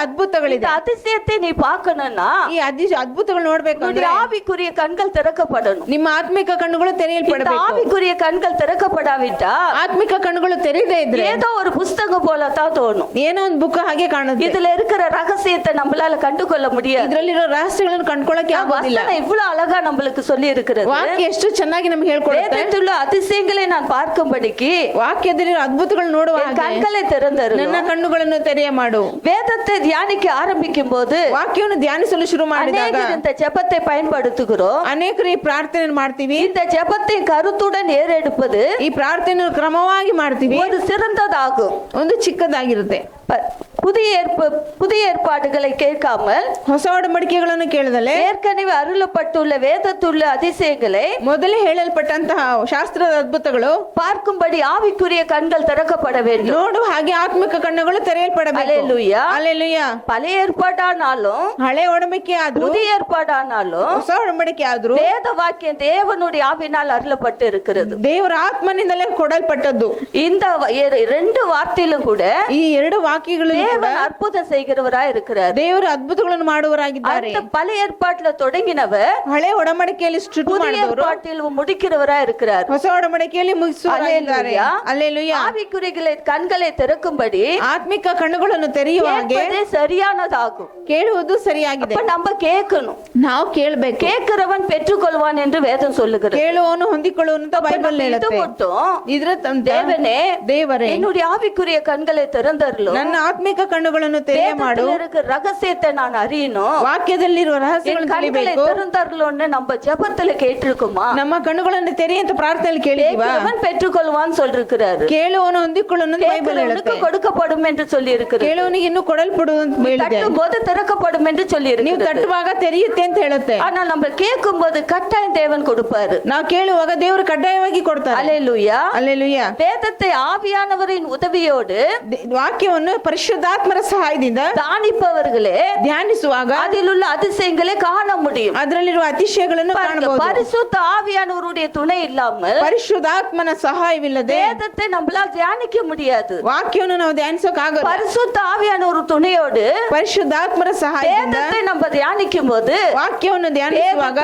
அற்புதங்களிದೆ. அதிசயத்தை நீ பார்க்கணும்னா ಈ ಅದ್ಭುತಗಳು ನೋಡ್ಬೇಕಂದ್ರೆ ஆவிக்குரிய கண்கள் திறக்கப்படணும். ನಿಮ್ಮ ಆತ್ಮಿಕ ಕಣ್ಣುಗಳು ತೆರೆಯಲ್ಪಡಬೇಕು. ஆவிக்குரிய கண்கள் திறக்கப்படாவிட்டா ಆತ್ಮಿಕ ಕಣ್ಣುಗಳು ತೆರೆಯದೇ ಇದ್ರೆ ஏதோ ஒரு புஸ்தகம் போல தான் தோணும். ಏನೋ ಒಂದು ಬುಕ್ ಹಾಗೆ ಕಾಣುತ್ತೆ. இதுல இருக்கிற ரகசியத்தை நம்மளால கண்டுகொள்ள முடியாது. ಇದರಲ್ಲಿರೋ ರಹಸ್ಯಗಳನ್ನು ಕಂಡುಕೊಳ್ಳಕ್ಕೆ ಆಗೋದಿಲ್ಲ. வசனம் இவ்வளவு அழகா நம்மளுக்கு சொல்லி இருக்கிறது. ವಾಕ್ಯ ಎಷ್ಟು ಚೆನ್ನಾಗಿ ನಮಗೆ ಹೇಳ್ಕೊಡುತ್ತೆ. வேதத்துல அதிசயங்களை நான் பார்க்கும்படிக்கு ವಾಕ್ಯದಲ್ಲಿ ಅದ್ಭುತಗಳನ್ನು ನೋಡುವ ಹಾಗೆ கண்களை திறந்தரு. ನನ್ನ ಕಣ್ಣುಗಳನ್ನು ತೆರೆಯ ಮಾಡು. வேதத்தை தியானிக்க ஆரம்பிக்கும் போது ವಾಕ್ಯವನ್ನು ಧ್ಯಾನಿಸಲು ಶುರು ಮಾಡಿದಾಗ இந்த ஜெபத்தை பயன்படுத்துகிறோம். ಅನೇಕರು ಈ ಪ್ರಾರ್ಥನೆ ಮಾಡ್ತೀವಿ. இந்த ஜெபத்தை கருத்துடன் ஏறெடுப்பது ಈ ಪ್ರಾರ್ಥನೆ ಕ್ರಮವಾಗಿ ಮಾಡ್ತೀವಿ. ஒரு சிறந்ததாகும். ಒಂದು ಚಿಕ್ಕದಾಗಿರುತ್ತೆ. புதிய ஏற்பாடுகளை கேட்காமல் ಹೊಸ ಒಡಂಬಡಿಕೆಗಳನ್ನು ಕೇಳದಲೆ ஏற்கனவே அருளப்பட்டுள்ள வேதத்துள்ள அதிசயங்களை ಮೊದಲೇ ಹೇಳಲ್ಪಟ್ಟಂತಹ ಶಾಸ್ತ್ರದ ಅದ್ಭುತಗಳು பார்க்கும்படி ஆவிக்குரிய கண்கள் திறக்கப்பட வேண்டும். ನೋಡುವ ಹಾಗೆ ಆತ್ಮಿಕ ಕಣ್ಣುಗಳು ತೆರೆಯಲ್ಪಡಬೇಕು. அல்லேலூயா. அல்லேலೂಯಾ. பழைய ஏற்பாடானாலும் ಹಳೆ ಒಡಂಬಡಿಕೆ ಆದ್ರೂ புதிய ஏற்பாடானாலும் ಹೊಸ ಒಡಂಬಡಿಕೆ ಆದ್ರೂ வேத வாக்கியம் தேவனுடைய ஆவினால் அருளப்பட்டு இருக்கிறது. ದೇವರ ಆತ್ಮನಿಂದಲೇ ಕೊಡಲ್ಪಟ್ಟದ್ದು. இந்த ரெண்டு வார்த்தையிலும் கூட ಈ ಎರಡು ವಾಕ್ಯಗಳು தேவன் அற்புதம் செய்கிறவராய் இருக்கிறார். ದೇವರು ಅದ್ಭುತಗಳನ್ನು ಮಾಡುವರಾಗಿದ್ದಾರೆ. அந்த பழைய ஏற்பாட்டுல தொடங்கினவர் ಹಳೆ ಒಡಂಬಡಿಕೆಯಲ್ಲಿ ಶುರು புதிய ಮಾಡಿದವರು ஏற்பாட்டில் முடிக்கிறவராய் இருக்கிறார். ಹೊಸ ಒಡಂಬಡಿಕೆಯಲ್ಲಿ ಮುಗಿಸುವರಾಗಿದ್ದಾರೆ. அல்லேலூயா. ஆவிக்குரிய கண்களை திறக்கும்படி ಆತ್ಮಿಕ ಕಣ್ಣುಗಳನ್ನು ತೆರೆಯುವ ಹಾಗೆ கேட்பதே சரியானதாகும். ಕೇಳುವುದು ಸರಿಯಾಗಿದೆ. அப்ப நம்ம கேட்கணும். ನಾವು ಕೇಳಬೇಕು. கேட்கிறவன் பெற்றுக்கொள்வான் என்று வேதம் சொல்லுகிறது. ಕೇಳುವವನು ಹೊಂದಿಕೊಳ್ಳುವನು ಅಂತ ಬೈಬಲ್ இது ಹೇಳುತ್ತೆ. மட்டும் ಇದರ தேவனே ದೇವರೇ என்னுடைய ஆவிக்குரிய கண்களை திறந்தருளும். ನನ್ನ ಆತ್ಮಿಕ ಕಣ್ಣುಗಳನ್ನು ತೆರೆಯ ಮಾಡು. ரகசியத்தை நான் அறியணும். ವಾಕ್ಯದಲ್ಲಿರುವ ರಹಸ್ಯಗಳನ್ನು கண்களை ತಿಳಿಬೇಕು. திறந்தருளும்னு நம்ம ஜெபத்துல கேட்டிருக்குமா? ನಮ್ಮ ಕಣ್ಣುಗಳನ್ನು ತೆರೆಯ ಅಂತ ಪ್ರಾರ್ಥನೆಯಲ್ಲಿ ಕೇಳಿದೀವಾ? கேட்கிறவன் பெற்றுக்கொள்வான் சொல்லிருக்கிறாரு. ಕೇಳುವವನು ಹೊಂದಿಕೊಳ್ಳುವನು ಅಂತ ಬೈಬಲ್ ಹೇಳುತ್ತೆ. கொடுக்கப்படும் என்று சொல்லி இருக்கிறது. ಕೇಳುವನಿಗೆ ಇನ್ನೂ ಕೊಡಲ್ಪಡುವುದು ಅಂತ ಹೇಳಿದೆ. தட்டும்போது திறக்கப்படும் என்று சொல்லி ನೀವು இருக்கிறது. ತಟ್ಟುವಾಗ ತೆರೆಯುತ್ತೆ ಅಂತ ಹೇಳುತ್ತೆ. ஆனா நம்ம கேட்கும்போது கட்டாயம் தேவன் கொடுப்பாரு. ನಾವು ಕೇಳುವಾಗ ದೇವರು ಕಡ್ಡಾಯವಾಗಿ ಕೊಡ್ತಾರೆ. அல்லேலூயா. அல்லேலೂಯಾ. வேதத்தை ஆவியானவரின் உதவியோடு ವಾಕ್ಯವನ್ನು ಪರಿಶುದ್ಧಾತ್ಮರ ಸಹಾಯದಿಂದ தானிப்பவர்களே ಧ್ಯಾನಿಸುವಾಗ அதில் உள்ள அதிசயங்களை காண முடியும். ಅದರಲ್ಲಿರುವ ಅತಿಶಯಗಳನ್ನು ಕಾಣಬಹುದು. பரிசுத்த ஆவியானவருடைய துணை இல்லாமல் ಪರಿಶುದ್ಧಾತ್ಮನ ಸಹಾಯವಿಲ್ಲದೆ வேதத்தை நம்மளால தியானிக்க முடியாது. ವಾಕ್ಯವನ್ನು ನಾವು ಧ್ಯಾನಿಸೋಕಾಗಲ್ಲ. பரிசுத்த ஆவியானவர் துணையோடு ಪರಿಶುದ್ಧಾತ್ಮರ ಸಹಾಯದಿಂದ வேதத்தை நம்ம தியானிக்கும் போது ವಾಕ್ಯವನ್ನು ಧ್ಯಾನಿಸುವಾಗ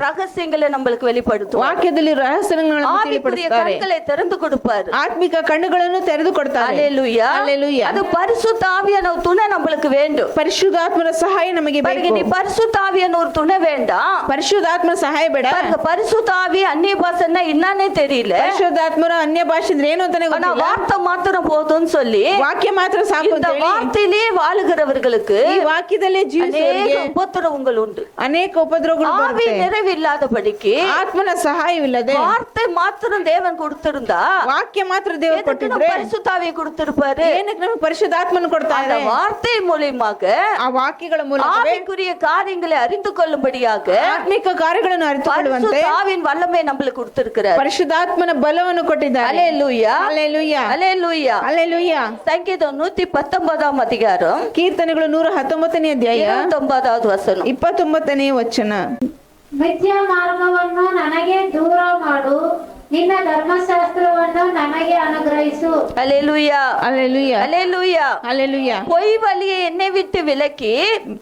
ரகசியங்களை நம்மளுக்கு வெளிப்படுத்தும். ವಾಕ್ಯದಲ್ಲಿ ರಹಸ್ಯಗಳನ್ನು ஆவிக்குரிய ತಿಳಿಪಡಿಸುತ್ತಾರೆ. கண்களை திறந்து கொடுப்பாரு. ಆತ್ಮಿಕ ಕಣ್ಣುಗಳನ್ನು ತೆರೆದು ಕೊಡ್ತಾರೆ. அல்லேலூயா. அல்லேலூயா. அது பரிசுத்த ஆவியானவர் துணை நம்மளுக்கு வேண்டும். ಪರಿಶುದ್ಧಾತ್ಮರ ಸಹಾಯ ನಮಗೆ ಬೇಕು. நீ பரிசுத்த ஆவியானவர் துணை வேண்டாம். ಪರಿಶುದ್ಧಾತ್ಮರ ಸಹಾಯ ಬೇಡ. பரிசுத்த ஆவி அந்நிய பாஷைன்னா என்னன்னே தெரியல. ಪರಿಶುದ್ಧಾತ್ಮರ ಅನ್ಯ ಭಾಷೆ ಅಂದ್ರೆ ಏನು ಅಂತಾನೆ ஆனா ಗೊತ್ತಿಲ್ಲ. வார்த்தை மாத்திரம் போதும்னு சொல்லி ವಾಕ್ಯ ಮಾತ್ರ ಸಾಕು ಅಂತ இந்த ಹೇಳಿ வார்த்தையிலே வாழுகிறவர்களுக்கு ಈ ವಾಕ್ಯದಲ್ಲೇ அநேக ಜೀವಿಸುವವರಿಗೆ உபத்திரவங்கள் உண்டு. ಅನೇಕ ಉಪದ್ರವಗಳು ஆவி ಬರುತ್ತೆ. நிறைவில்லாதபடிக்கு ಆತ್ಮನ ಸಹಾಯವಿಲ್ಲದೆ வார்த்தை மாத்திரம் தேவன் கொடுத்திருந்தா ವಾಕ್ಯ ಮಾತ್ರ ದೇವರು எதுக்கு நம்ம ಕೊಟ್ಟಿದ್ರೆ பரிசுத்தாவியை கொடுத்திருப்பாரு? ಏನಕ್ಕೆ ನಮಗೆ ಪರಿಶುದ್ಧಾತ್ಮನ ಕೊಡ್ತಾ அந்த ಇದ್ದಾರೆ? வார்த்தை மூலமாக ಆ ವಾಕ್ಯಗಳ ಮೂಲಕ ஆவிக்குரிய காரியங்களை அறிந்து கொள்ளும்படியாக ಆತ್ಮಿಕ ಕಾರ್ಯಗಳನ್ನು ಅರಿತುಕೊಳ್ಳುವಂತೆ பரிசுத்த ஆவியின் வல்லமை நம்மளுக்கு கொடுத்திருக்கிறார். ಪರಿಶುದ್ಧಾತ್ಮನ ಬಲವನ್ನು ಕೊಟ್ಟಿದ್ದಾರೆ. அல்லேலூயா. அல்லேಲೂಯಾ. அல்லேலூயா. அல்லேಲೂಯಾ. சங்கீதம் 119 அதிகாரம் ಕೀರ್ತನೆಗಳು 119ನೇ ಅಧ್ಯಾಯ 29வது வசனம். 29ನೇ ವಚನ. ಮಿಥ್ಯಾ ಮಾರ್ಗವನ್ನು ನನಗೆ ದೂರ ಮಾಡು, ನಿನ್ನ ಧರ್ಮಶಾಸ್ತ್ರವನ್ನು ನನಗೆ ಅನುಗ್ರಹಿಸು. அல்லேலூயா. அல்லேலೂಯಾ. அல்லேலூயா. அல்லேலூಯಾ. பொய் வழியை என்னை விட்டு விலக்கி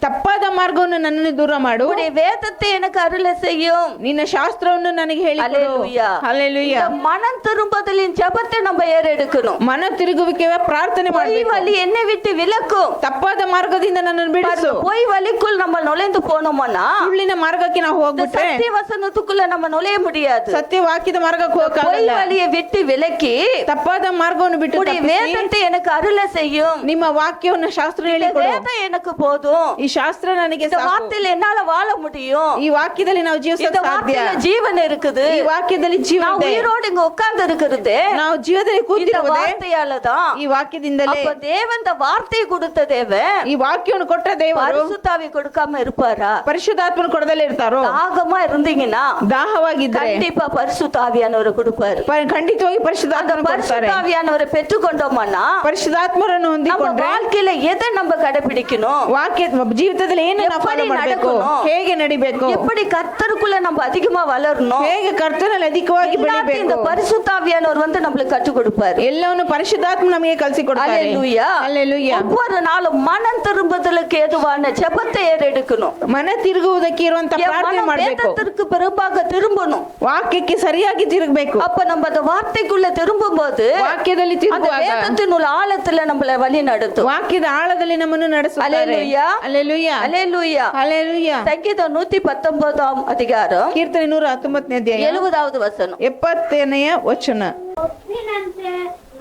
ತಪ್ಪಾದ ಮಾರ್ಗವನ್ನು ನನ್ನನ್ನು ದೂರ ಮಾಡು. உம்முடைய வேதத்தை எனக்கு அருள செய்யும். ನಿನ್ನ ಶಾಸ್ತ್ರವನ್ನು ನನಗೆ ಹೇಳಿಕೊಡು. அல்லேலூயா. அல்லேலூಯಾ. இந்த மனம் திரும்புதலின் ஜெபத்தை நம்ம ஏறெடுக்கணும். ಮನ ತಿರುಗುವಿಕೆ ಪ್ರಾರ್ಥನೆ பொய் ಮಾಡಬೇಕು. வழி என்னை விட்டு விலக்கும். ತಪ್ಪಾದ ಮಾರ್ಗದಿಂದ ನನ್ನನ್ನು ಬಿಡಿಸು. பொய் வழிக்குள் நம்ம நுழைந்து போனோம்னா ಸುಳ್ಳಿನ ಮಾರ್ಗಕ್ಕೆ ನಾವು இந்த ಹೋಗ್ಬಿಟ್ರೆ சத்திய வசனத்துக்குள்ள நம்ம நுழைய முடியாது. ಸತ್ಯ ವಾಕ್ಯದ ಮಾರ್ಗಕ್ಕೆ பொய் ಹೋಗಕ್ಕಾಗಲ್ಲ. வழியை விட்டு விலக்கி ತಪ್ಪಾದ ಮಾರ್ಗವನ್ನು ಬಿಟ್ಟು உம்முடைய ತಪ್ಪಿಸಿ வேதத்தை எனக்கு அருள செய்யும். ನಿಮ್ಮ ವಾಕ್ಯವನ್ನು ಶಾಸ್ತ್ರ இந்த ಹೇಳಿಕೊಡು. வேதம் எனக்கு போதும். ಈ ಶಾಸ್ತ್ರ ನನಗೆ இந்த ಸಾಕು. வார்த்தையில என்னால வாழ முடியும். ಈ ವಾಕ್ಯದಲ್ಲಿ ನಾವು இந்த ಜೀವಿಸಲು ಸಾಧ್ಯ. வார்த்தையில ஜீவன் இருக்குது. ಈ ವಾಕ್ಯದಲ್ಲಿ ಜೀವ நான் ಇದೆ. உயிரோடு இங்க உட்கார்ந்து இருக்கிறது ನಾವು ಜೀವದಲ್ಲಿ இந்த ಕೂತಿರುವುದೇ வார்த்தையாலதான். ಈ ವಾಕ್ಯದಿಂದಲೇ. அப்ப தேவன் இந்த வார்த்தையை கொடுத்த தேவன் ಈ ವಾಕ್ಯವನ್ನು ಕೊಟ್ಟ ದೇವರು பரிசுத்தாவி கொடுக்காம இருப்பாரா? ಪರಿಶುದ್ಧಾತ್ಮನ ಕೊಡದಲ್ಲೇ ಇರ್ತಾರೋ? தாகமா இருந்தீங்கன்னா ದಾಹವಾಗಿದ್ರೆ கண்டிப்பா பரிசுத்தாவியானவர் பரிசுத்தாவியானவரை கொடுப்பாரு. ಖಂಡಿತವಾಗಿ அந்த ಪರಿಶುದ್ಧಾತ್ಮನ ಕೊಡ್ತಾರೆ. பரிசுத்தாவியானவரை பெற்றுக்கொண்டோம்னா ಪರಿಶುದ್ಧಾತ್ಮರನ್ನು நம்ம ಹೊಂದಿಕೊಂಡ್ರೆ வாழ்க்கையில எதை நம்ம கடைபிடிக்கணும், ವಾಕ್ಯ ಜೀವಿತದಲ್ಲಿ ಏನು ನಾವು எப்படி ಫಾಲೋ ಮಾಡಬೇಕು, நடக்கணும், ಹೇಗೆ ನಡಿಬೇಕು, எப்படி கர்த்தருக்குள்ள நம்ம அதிகமா வளரணும், ಹೇಗೆ ಕರ್ತನಲ್ಲಿ ಅಧಿಕವಾಗಿ எல்லாத்தையும் இந்த ಬೆಳಿಬೇಕು, பரிசுத்தாவியானவர் வந்து நம்மளுக்கு கற்றுக் கொடுப்பாரு. ಎಲ್ಲವನ್ನು ಪರಿಶುದ್ಧಾತ್ಮ ನಮಗೆ ಕಲಿಸಿಕೊಡ್ತಾರೆ. அல்லேலூயா. அல்லேலೂಯಾ. ஒவ்வொரு நாளும் மனம் திரும்புதலுக்கு ஏதுவான ஜெபத்தை ஏறெடுக்கணும். ಮನ ತಿರುಗುವುದಕ್ಕೆ ಇರುವಂತ என் ಪ್ರಾರ್ಥನೆ மனம் ಮಾಡಬೇಕು. வேதத்திற்கு பிறப்பாக திரும்பணும். ವಾಕ್ಯಕ್ಕೆ ಸರಿಯಾಗಿ ತಿರುಗಬೇಕು. அப்ப நம்ம அந்த வார்த்தைக்குள்ள திரும்பும் போது ವಾಕ್ಯದಲ್ಲಿ அந்த ತಿರುಗುವಾಗ வேதத்தின் உள்ள ஆழத்துல நம்மள வழி நடத்தும். ವಾಕ್ಯದ ಆಳದಲ್ಲಿ ನಮ್ಮನ್ನು ನಡೆಸುತ್ತಾರೆ. அல்லேலூயா. அல்லேಲೂಯಾ. அல்லேலூயா. அல்லேಲೂಯಾ. சங்கீதம் 119 அதிகாரம் ಕೀರ್ತನೆ 119ನೇ ಅಧ್ಯಾಯ 70வது வசனம். 70ನೇ ವಚನ. ಒಪ್ಪಿನಂತೆ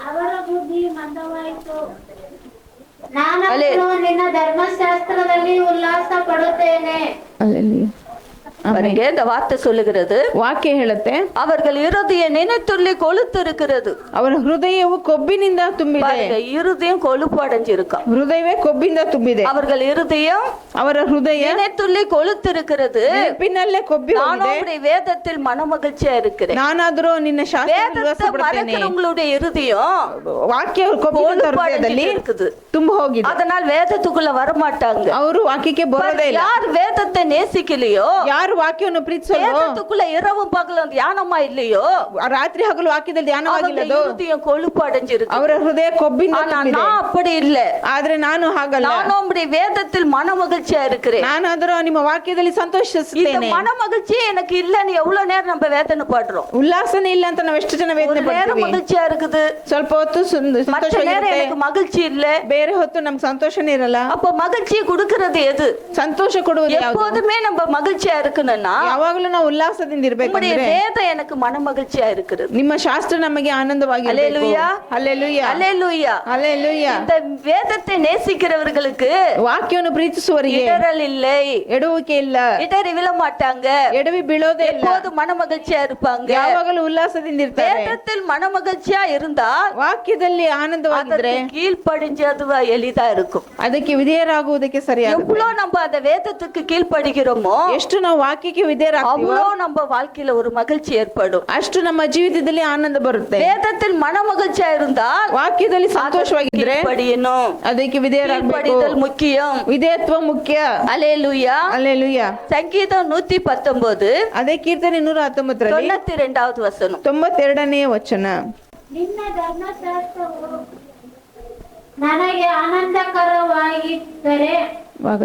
ಅವರ ಬುದ್ಧಿ ಮಂದವಾಯಿತು. ನಾನಂತೂ ನಿನ್ನ ಧರ್ಮಶಾಸ್ತ್ರದಲ್ಲಿ ಉಲ್ಲಾಸ ಪಡುತ್ತೇನೆ. அல்லேலூயா. பாருங்க, இந்த வார்த்தை சொல்லுகிறது, ವಾಕ್ಯ ಹೇಳುತ್ತೆ அவர்கள் இருதய நினைத்துள்ளி கொழுத்து இருக்கிறது. ಅವರ ಹೃದಯವು ಕೊಬ್ಬಿನಿಂದ ತುಂಬಿದೆ. பாருங்க, இருதயம் கொழுப்பு அடைஞ்சிருக்கான். ಹೃದಯವೇ ಕೊಬ್ಬಿಂದ ತುಂಬಿದೆ. அவர்கள் இருதயம் ಅವರ ಹೃದಯ நினைத்துள்ளி கொழுத்து இருக்கிறது. ನೆನಪಿನಲ್ಲೇ ಕೊಬ್ಬಿ நான் ಹೋಗಿದೆ. உம்முடைய வேதத்தில் மனமகிழ்ச்சியா இருக்கிறேன். ನಾನಾದರೂ ನಿನ್ನ ಶಾಸ್ತ್ರದಲ್ಲಿ வேதத்தை ಉಲ್ಲಾಸಪಡುತ್ತೇನೆ. மறக்கிறவங்களுடைய இருதயம் ವಾಕ್ಯ ಕೊಬ್ಬಿದಂತ கொழுப்பு ಹೃದಯದಲ್ಲಿ அடைஞ்சிட்டு இருக்குது. ತುಂಬ ಹೋಗಿದೆ. அதனால் வேதத்துக்குள்ள வரமாட்டாங்க. ಅವರು ವಾಕ್ಯಕ್ಕೆ ಬರೋದೇ ಇಲ್ಲ. யார் வேதத்தை நேசிக்கலையோ, ಯಾರು ವಾಕ್ಯವನ್ನು ಪ್ರೀತಿಸಲು வேதத்துக்குள்ள இரவும் பகலும் தியானமா இல்லையோ, ರಾತ್ರಿ ಹಗಲು ವಾಕ್ಯದಲ್ಲಿ அவங்க ಧ್ಯಾನವಾಗಿಲ್ಲದು இருதயம் கொழுப்பு அடைஞ்சிருக்கு. ಅವರ ಹೃದಯ ಕೊಬ್ಬಿಂದ ஆனா ತುಂಬಿದೆ. நான் அப்படி இல்ல. ಆದ್ರೆ ನಾನು ಹಾಗಲ್ಲ. நான் உம்முடைய வேதத்தில் மனமகிழ்ச்சியா இருக்கிறேன். ನಾನಾದರೂ ನಿಮ್ಮ ವಾಕ್ಯದಲ್ಲಿ இந்த ಸಂತೋಷಿಸುತ್ತೇನೆ. மனமகிழ்ச்சி எனக்கு இல்லன்னு எவ்வளவு நேரம் நம்ம வேதனை படுறோம். ಉಲ್ಲಾಸನೇ ಇಲ್ಲ ಅಂತ ನಾವು ಎಷ್ಟು ಜನ ஒரு ವೇದನೆ நேரம் ಪಡ್ತೀವಿ. மகிழ்ச்சியா இருக்குது, ಸ್ವಲ್ಪ ಹೊತ್ತು மற்ற நேரம் ಸಂತೋಷವಾಗಿರುತ್ತೆ, எனக்கு மகிழ்ச்சி இல்ல. ಬೇರೆ ಹೊತ್ತು ನಮ್ಗೆ ಸಂತೋಷನೇ ಇರಲ್ಲ. அப்ப மகிழ்ச்சியை கொடுக்கிறது எது? ಸಂತೋಷ ಕೊಡುವುದು ಯಾವುದು? எப்போதுமே நம்ம மகிழ்ச்சியா இருக்கணும்னா ಯಾವಾಗಲೂ ನಾವು ಉಲ್ಲಾಸದಿಂದ ಇರಬೇಕು. உம்முடைய வேதம் எனக்கு மனமகிழ்ச்சியா இருக்கிறது. ನಿಮ್ಮ ಶಾಸ್ತ್ರ ನಮಗೆ ಆನಂದವಾಗಿ அல்லேலூயா. ಹಲ್ಲೆಲೂಯಾ. அல்லேலூயா. ಹಲ್ಲೆಲೂಯಾ. இந்த வேதத்தை நேசிக்கிறவர்களுக்கு ವಾಕ್ಯವನ್ನು ಪ್ರೀತಿಸುವವರಿಗೆ இடரல் இல்லை, ಎಡುವಿಕೆ ಇಲ್ಲ, இடறி விழ மாட்டாங்க, ಎಡವಿ ಬೀಳೋದೇ ಇಲ್ಲ, எப்போது மனமகிழ்ச்சியா இருப்பாங்க. ಯಾವಾಗಲೂ ಉಲ್ಲಾಸದಿಂದ ಇರ್ತಾರೆ. வேதத்தில் மனமகிழ்ச்சியா இருந்தா ವಾಕ್ಯದಲ್ಲಿ ಆನಂದವಾಗಿದ್ರೆ அதற்கு கீழ்ப்படிஞ்சது எளிதா இருக்கும். ಅದಕ್ಕೆ ವಿಧೇಯರಾಗುವುದಕ್ಕೆ ಸರಿಯಾಗುತ್ತೆ. எவ்வளவு நம்ம அந்த வேதத்துக்கு கீழ்ப்படுகிறோமோ ಎಷ್ಟು ನಾವು ವಾಕ್ಯಕ್ಕೆ ವಿಧೇಯರಾಗ್ತೀವೋ அவ்வளோ நம்ம வாழ்க்கையில ஒரு மகிழ்ச்சி ஏற்படும். ಅಷ್ಟು ನಮ್ಮ ಜೀವಿತದಲ್ಲಿ ಆನಂದ ಬರುತ್ತೆ. வேதத்தில் மனமகிழ்ச்சியா இருந்தால் ವಾಕ್ಯದಲ್ಲಿ ಸಂತೋಷವಾಗಿದ್ರೆ கீழ்ப்படியணும். ಅದಕ್ಕೆ ವಿಧೇಯರಾಗಬೇಕು. கீழ்ப்படிதல் முக்கியம். ವಿಧೇಯತ್ವ ಮುಖ್ಯ. அல்லேலூயா. ಹಲ್ಲೆಲೂಯಾ. சங்கீதம் 119 ಅದೇ ಕೀರ್ತನೆ 119ರಲ್ಲಿ 92வது வசனம். 92ನೇ ವಚನ. ನಿನ್ನ ಧರ್ಮಶಾಸ್ತ್ರವು ನನಗೆ ಆನಂದಕರವಾಗಿದ್ದರೆ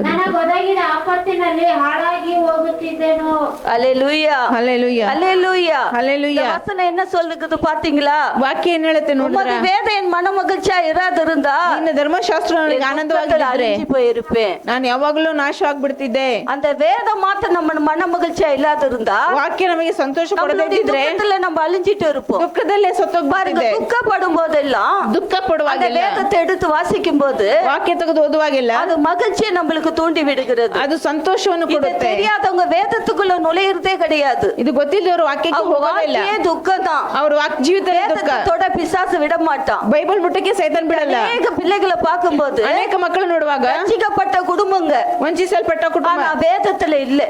ನನಗೊದಗಿದ ಆಪತ್ತಿನಲ್ಲಿ ಹಾಳಾಗಿ ಹೋಗುತ್ತಿದ್ದೆನು. அல்லேலூயா. ಹಲ್ಲೆಲೂಯಾ. அல்லேலூயா. ಹಲ್ಲೆಲೂಯಾ. இந்த வசனம் என்ன சொல்லுது பாத்தீங்களா? ವಾಕ್ಯ ಏನ್ ಹೇಳುತ್ತೆ ನೋಡಿದ್ರ? உமது வேதம் என் மனமகிழ்ச்சியா இராதிருந்தா ನಿನ್ನ ಧರ್ಮಶಾಸ್ತ್ರ ನನಗೆ ಆನಂದವಾಗಿದ್ರೆ அழிஞ்சு போயிருப்பேன். ನಾನು ಯಾವಾಗಲೂ ನಾಶ ಆಗ್ಬಿಡ್ತಿದ್ದೆ. அந்த வேதம் மாத்த நம்ம மனமகிழ்ச்சியா இல்லாதிருந்தா ವಾಕ್ಯ ನಮಗೆ ಸಂತೋಷ நம்மளுடைய ಕೊಡದಿದ್ರೆ துக்கத்துல நம்ம அழிஞ்சிட்டு இருப்போம். ದುಃಖದಲ್ಲೇ பாருங்க, ಸತ್ತೋಗ್ಬಿಡ್ತಿದ್ದೆ. துக்கப்படும் போதெல்லாம் ದುಃಖ அந்த ಪಡುವಾಗಿಲ್ಲ, வேதத்தை எடுத்து வாசிக்கும் போது ವಾಕ್ಯ ತೆಗೆದು ಓದುವಾಗಿಲ್ಲ, அது மகிழ்ச்சியை நம்மளுக்கு தூண்டி விடுகிறது. ಅದು ಸಂತೋಷವನ್ನು இது ಕೊಡುತ್ತೆ. தெரியாதவங்க வேதத்துக்குள்ள நுழையிறதே கிடையாது. ಇದು ಗೊತ್ತಿಲ್ಲದವರು ವಾಕ್ಯಕ್ಕೆ அவங்க ಹೋಗೋದಿಲ್ಲ. வாழ்க்கையே துக்கம் தான். ಅವ್ರ ಜೀವಿತದಲ್ಲಿ ದುಃಖ. வேதத்தோட பிசாசು விட மாட்டான். ಬೈಬಲ್ ಮುಟ್ಟಕ್ಕೆ ಸೈತಾನ್ ಬಿಡಲ್ಲ. அநேக பிள்ளைகளை பார்க்கும்போது ಅನೇಕ ಮಕ್ಕಳು ನೋಡುವಾಗ ரட்சிக்கப்பட்ட குடும்பங்க ವಂಚಿಸಲ್ಪಟ್ಟ ಕುಟುಂಬ ஆனா வேதத்துல இல்ல.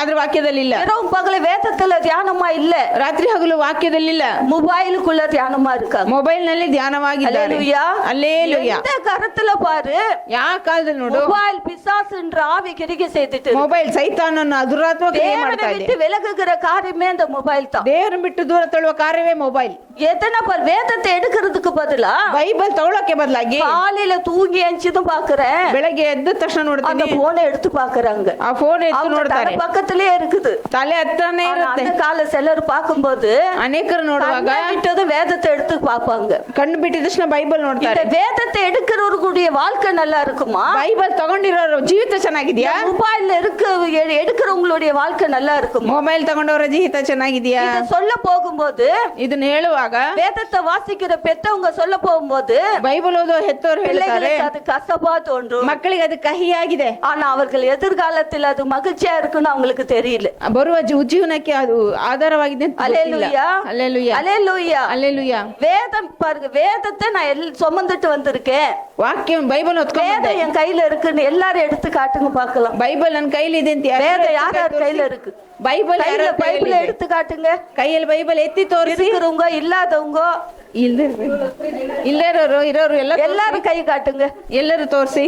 ಆದ್ರೆ ವಾಕ್ಯದಲ್ಲಿ ಇಲ್ಲ. இரவு பகல வேதத்துல தியானமா இல்ல, ರಾತ್ರಿ ಹಗಲು ವಾಕ್ಯದಲ್ಲಿ ಇಲ್ಲ, மொபைலுக்குள்ள தியானமா இருக்காங்க. ಮೊಬೈಲ್ ನಲ್ಲಿ ಧ್ಯಾನವಾಗಿದ್ದಾರೆ. அல்லேலூயா. ಅಲ್ಲೇಲೂಯಾ. எந்த கருத்துல பாரு, ಯಾವ ಕಾಲದಲ್ಲಿ ನೋಡು, மொபைல் பிசாசுன்ற ஆவி கிரிகை செய்துட்டு இருக்கு. ಮೊಬೈಲ್ ಸೈತಾನನ್ನು ದುರಾತ್ಮ ಕ್ರಿಯೆ தேவனை ಮಾಡ್ತಾ ಇದೆ. விட்டு விலகுகிற காரியமே அந்த மொபைல் தான். ದೇವರನ್ನು ಬಿಟ್ಟು ದೂರ ತಳ್ಳುವ ಕಾರ್ಯವೇ ಮೊಬೈಲ್. எத்தனை பேர் வேதத்தை எடுக்கிறதுக்கு பதிலா ಬೈಬಲ್ ತಗೊಳಕ್ಕೆ ಬದಲಾಗಿ காலையில தூங்கி எஞ்சிதும் பாக்குறேன், ಬೆಳಗ್ಗೆ ಎದ್ದ ತಕ್ಷಣ அந்த ನೋಡ್ತೀನಿ, போனை எடுத்து பாக்குறாங்க. ಆ ಫೋನ್ ಎತ್ತು அவங்க ನೋಡ್ತಾರೆ. தலை பக்கத்திலேயே இருக்குது. ತಲೆ ಹತ್ರನೇ ஆனா ಇರುತ್ತೆ. அந்த கால சிலர் பார்க்கும்போது ಅನೇಕರು ನೋಡುವಾಗ கண்ணை விட்டதும் வேதத்தை எடுத்து பார்ப்பாங்க. ಕಣ್ಣು ಬಿಟ್ಟಿದ ತಕ್ಷಣ ಬೈಬಲ್ இந்த ನೋಡ್ತಾರೆ. வேதத்தை எடுக்கிறவர்களுடைய வாழ்க்கை நல்லா இருக்குமா? ಬೈಬಲ್ ತಗೊಂಡಿರೋರ ಜೀವಿತ ಚೆನ್ನಾಗಿದ್ಯಾ? மொபைல்ல எடுக்கிறவங்களுடைய வாழ்க்கை நல்லா இருக்குமா? ಮೊಬೈಲ್ ತಗೊಂಡವರ ಜೀವಿತ ಚೆನ್ನಾಗಿದ್ಯಾ? இத சொல்ல போகும்போது, ಇದನ್ನ ಹೇಳುವಾಗ வேதத்தை வாசிக்கிற பெத்தவங்க சொல்ல போகும்போது ಬೈಬಲ್ ಓದೋ ಹೆತ್ತವರು ಹೇಳ್ತಾರೆ, பிள்ளைகளுக்கு அது கசப்பா தோன்றும். ಮಕ್ಕಳಿಗೆ ಅದು ಕಹಿಯಾಗಿದೆ. ஆனா அவர்கள் எதிர்காலத்தில் அது மகிழ்ச்சியா இருக்குன்னு அவங்களுக்கு தெரியல. ಬರುವ ಉಜ್ಜೀವನಕ್ಕೆ ಅದು ಆಧಾರವಾಗಿದೆ ಅಂತ ಗೊತ್ತಿಲ್ಲ. அல்லேலூயா. அல்லேலூயா. அல்லேலூயா. அல்லேலூயா. வேதம் பாருங்க, வேதத்தை நான் சுமந்துட்டு வந்திருக்கேன். ವಾಕ್ಯ ಬೈಬಲ್ வேதம் ಹೊತ್ಕೊಂಡೆ. என் கையில இருக்குன்னு எல்லாரும் எடுத்து காட்டுங்க பார்க்கலாம். ಬೈಬಲ್ ನನ್ನ ಕೈಲಿ ಇದೆ ಅಂತ வேதம் யார் யார் கையில இருக்கு? ಬೈಬಲ್ கையில பைபிள் எடுத்து காட்டுங்க. ಕೈಯಲ್ಲಿ ಬೈಬಲ್ ಎತ್ತಿ ತೋರಿಸಿ. இருக்கிறவங்க இல்லாதவங்க ಇಲ್ಲರೋರು ಇರೋರು எல்லாரும் கை காட்டுங்க. ಎಲ್ಲರೂ ತೋರಿಸಿ.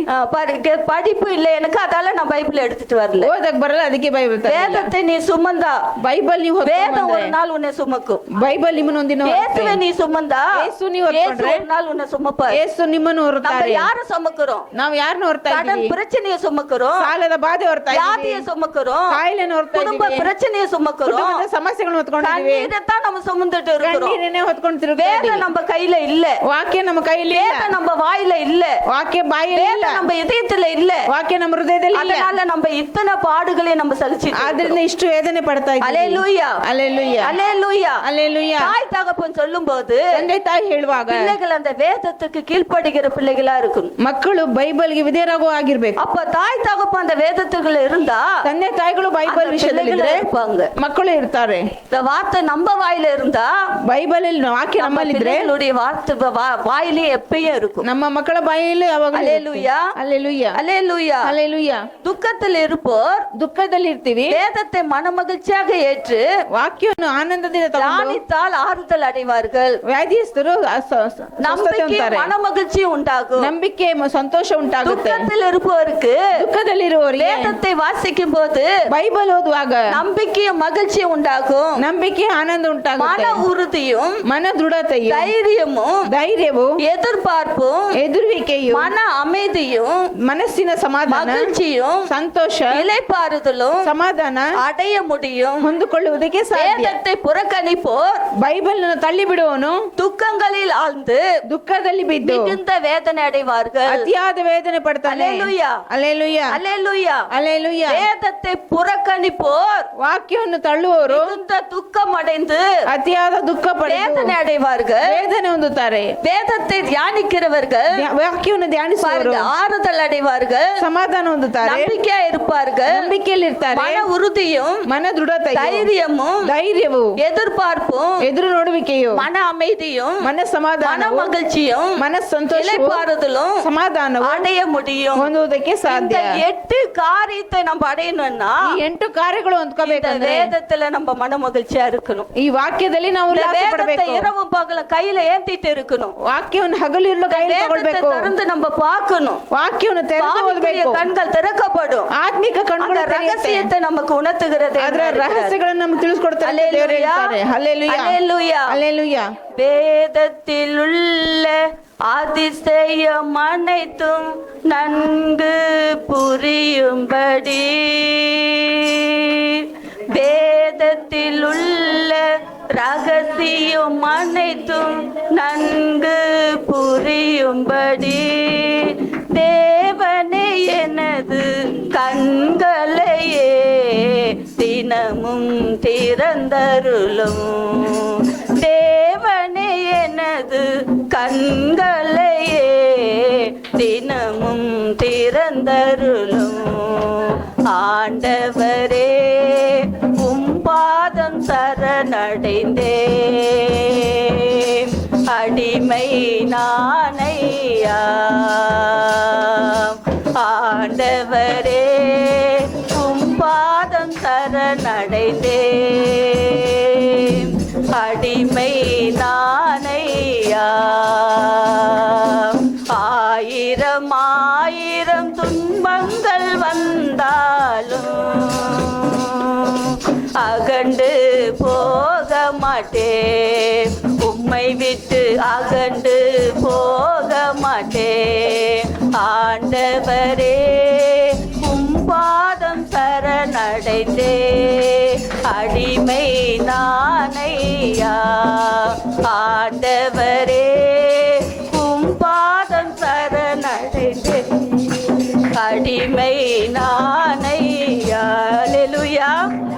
படிப்பு இல்ல எனக்கு, அதால நான் பைபிள் எடுத்துட்டு வரல. ಓದಕ್ ಬರಲ್ಲ, ಅದಕ್ಕೆ ಬೈಬಲ್ வேதத்தை நீ சுமந்தா ಬೈಬಲ್ ನೀವು வேதம் ஒரு நாள் உன்னை சுமக்கும். ಬೈಬಲ್ ನಿಮ್ಮನ್ನು ಒಂದಿನ இயேசுவை நீ சுமந்தா ಯೇಸು ನೀವು இயேசு ಹೊತ್ಕೊಂಡ್ರೆ ஒரு நாள் உன்னை சுமப்பார். ಯೇಸು ನಿಮ್ಮನ್ನು நம்ம ಹೊರತಾರೆ. யாரை சுமக்கிறோம்? ನಾವು ಯಾರನ್ನ ಹೊರತಾ கடன் ಇದ್ದೀವಿ? பிரச்சனையை சுமக்கிறோம், ಸಾಲದ ಬಾಧೆ ಹೊರತಾ வியாதியை ಇದ್ದೀವಿ, சுமக்கிறோம், ಕಾಯಿಲೆನ ಹೊರತಾ குடும்ப ಇದ್ದೀವಿ, பிரச்சனையை சுமக்கிறோம், ಕುಟುಂಬದ ಸಮಸ್ಯೆಗಳನ್ನು ಹೊತ್ಕೊಂಡಿದ್ದೀವಿ, கண்ணீரைத்தான் நம்ம சுமந்துட்டு இருக்கிறோம். ಕಣ್ಣೀರನ್ನೇ ಹೊತ್ಕೊಂಡು ತಿರುಗ್ತಾ வேதம் ಇದ್ದೀವಿ. நம்ம கையில இல்ல, ವಾಕ್ಯ ನಮ್ಮ ಕೈಯಲ್ಲಿ ಇಲ್ಲ, வேதம் நம்ம வாயில இல்ல, ವಾಕ್ಯ ಬಾಯಲ್ಲಿ ಇಲ್ಲ, வேதம் நம்ம இதயத்துல இல்ல. ವಾಕ್ಯ ನಮ್ಮ ಹೃದಯದಲ್ಲಿ ಇಲ್ಲ. அதனால நம்ம இத்தனை பாடுகளை நம்ம சலிச்சிட்டு ಆದ್ರಿಂದ ಇಷ್ಟು ವೇದನೆ ಪಡ್ತಾ ಇದ್ದೀವಿ. அல்லேலூயா அல்லேலೂಯಾ, அல்லேலூயா. அல்லேலೂಯಾ. தாய் தகப்பன் சொல்லும்போது ತಂದೆ ತಾಯಿ ಹೇಳುವಾಗ பிள்ளைகள் அந்த வேதத்துக்கு கீழ்ப்படுகிற பிள்ளைகளா இருக்கணும். ಮಕ್ಕಳು ಬೈಬಲ್ಗೆ ವಿಧೇಯರಾಗೋ ಆಗಿರ್ಬೇಕು. அப்ப தாய் தகப்பன் அந்த வேதத்துக்குள்ள இருந்தா ತಂದೆ ತಾಯಿಗಳು ಬೈಬಲ್ அந்த ವಿಷಯದಲ್ಲಿ பிள்ளைகள் ಇದ್ರೆ இருப்பாங்க. ಮಕ್ಕಳು ಇರ್ತಾರೆ. இந்த வார்த்தை நம்ம வாயில இருந்தா ಬೈಬಲ್ ವಾಕ್ಯ நம்ம ನಮ್ಮಲ್ಲಿದ್ರೆ பிள்ளைகளுடைய வார்த்தை வாயிலே எப்பயும் இருக்கும். ನಮ್ಮ ಮಕ್ಕಳ ಬಾಯಲ್ಲಿ ಯಾವಾಗಲೂ அல்லேலூயா அல்லேலூயா, அல்லேலூயா. அல்லேலೂಯಾ. துக்கத்தில் இருப்போர் ದುಃಖದಲ್ಲಿ ಇರ್ತೀವಿ, வேதத்தை மனமகிழ்ச்சியாக ஏற்று ವಾಕ್ಯವನ್ನು ಆನಂದದಿಂದ ತಗೊಂಡು தியானித்தால் ஆறுதல் அடைவார்கள். ವ್ಯಾಧಿಯಸ್ಥರು நம்பிக்கை ಅಂತಾರೆ. மனமகிழ்ச்சி உண்டாகும். ನಂಬಿಕೆ ಸಂತೋಷ ಉಂಟಾಗುತ್ತೆ. துக்கத்தில் இருப்பவருக்கு ದುಃಖದಲ್ಲಿರುವವರಿಗೆ வேதத்தை வாசிக்கும் போது ಬೈಬಲ್ ಓದುವಾಗ நம்பிக்கையும் மகிழ்ச்சியும் உண்டாகும். ನಂಬಿಕೆ ಆನಂದ ಉಂಟಾಗುತ್ತೆ. மன உறுதியும் ಮನ ದೃಢತೆಯು, தைரியமும் ಧೈರ್ಯವು, எதிர்பார்ப்பும் ಎದುರುವಿಕೆಯು, மன அமைதியும் ಮನಸ್ಸಿನ ಸಮಾಧಾನ, மகிழ்ச்சியும் ಸಂತೋಷ, இளைப்பாறுதலும் ಸಮಾಧಾನ அடைய முடியும். ಹೊಂದಿಕೊಳ್ಳುವುದಕ್ಕೆ ಸಾಧ್ಯ. வேதத்தை புறக்கணிப்போர் ಬೈಬಲ್ ತಳ್ಳಿ ಬಿಡುವವನು துக்கங்களில் ஆழ்ந்து ದುಃಖದಲ್ಲಿ ಬಿದ್ದು மிகுந்த வேதனை அடைவார்கள். ಅತಿಯಾದ ವೇದನೆ ಪಡ್ತಾನೆ. அல்லேலூயா ಅಲ್ಲೇಲೂಯಾ, அல்லேலூயா. ಅಲ್ಲೇಲೂಯಾ. வேதத்தை புறக்கணிப்போர் ವಾಕ್ಯವನ್ನು ತಳ್ಳುವವರು மிகுந்த துக்கம் அடைந்து ಅತಿಯಾದ ದುಃಖ ಪಡೆದು வேதனை அடைவார்கள். ವೇದನೆ ಹೊಂದುತ್ತಾರೆ. வேதத்தை தியானிக்கிறவர்கள் ವಾಕ್ಯವನ್ನು ಧ್ಯಾನಿಸುವವರು பாருங்க, ஆறுதல் அடைவார்கள், ಸಮಾಧಾನ ಹೊಂದುತ್ತಾರೆ, நம்பிக்கையா இருப்பார்கள், ನಂಬಿಕೆಯಲ್ಲಿ ಇರ್ತಾರೆ, மன உறுதியும் ಮನ ದೃಢತೆ, தைரியமும் ಧೈರ್ಯವು, எதிர்பார்ப்பும் ಎದುರು ನೋಡುವಿಕೆಯು, மன அமைதியும் ಮನ ಸಮಾಧಾನ, மன மகிழ்ச்சியும் ಮನ ಸಂತೋಷ, இளைப்பாறுதலும் ಸಮಾಧಾನವು அடைய முடியும். ಹೊಂದುವುದಕ್ಕೆ இந்த ಸಾಧ್ಯ. 8 காரியத்தை நம்ம அடையணும்னா ಈ 8 ಕಾರ್ಯಗಳು இந்த ಹೊಂದ್ಕೋಬೇಕಂದ್ರೆ வேதத்துல நம்ம மன மகிழ்ச்சியா இருக்கணும். ಈ ವಾಕ್ಯದಲ್ಲಿ ನಾವು இந்த ಉಲ್ಲಾಸ வேதத்தை ಪಡಬೇಕು. இரவும் பகலும் கையில ஏந்திட்டு இருக்கணும். ವಾಕ್ಯವನ್ನು ಹಗಲಿರುಳು ಕೈಯಲ್ಲಿ வேதத்தை ತಗೊಳ್ಬೇಕು. திறந்து நம்ம பார்க்கணும். ವಾಕ್ಯವನ್ನು ತೆರೆದು ஆவிக்குரிய ಓದಬೇಕು. கண்கள் திறக்கப்படும். ಆತ್ಮಿಕ அந்த ಕಣ್ಣುಗಳು ತೆರೆಯುತ್ತೆ. ரகசியத்தை நமக்கு உணர்த்துகிறது. ಅದರ ರಹಸ್ಯಗಳನ್ನು ನಮಗೆ ತಿಳಿಸಿಕೊಡ್ತಾರೆ ಅಂತ ದೇವರು ಹೇಳ್ತಾರೆ. ಹಲ್ಲೆಲೂಯಾ, அல்லேலூயா. ಹಲ್ಲೆಲೂಯಾ. வேதத்தில் உள்ள அதிசயம் அனைத்தும் நன்கு புரியும்படி, வேதத்தில் உள்ள ரகசியம் அனைத்தும் நன்கு புரியும்படி, தேவனே எனது கண்களையே தினமும் திறந்தருளும், தேவனே எனது கண்களையே தினமும் திறந்தருளும், ஆண்டவரே உம் பாதம் சரணடைந்தேன், அடிமை நானையா, ஆண்டவரே உம் பாதம் சரணடைந்தேன், அடிமை நானையா, ஆயிரம் ஆயிரம் துன்பங்கள் வந்தாலும் அகண்டு போக மாட்டேன், உம்மை விட்டு அகண்டு போக மாட்டேன், ஆண்டவரே உம் பாதம் சரணடைந்தே, அடிமை நானையா, ஆண்டவரே உம் பாதம் சரணடைந்தே, அடிமை நானையா. அல்லேலூயா.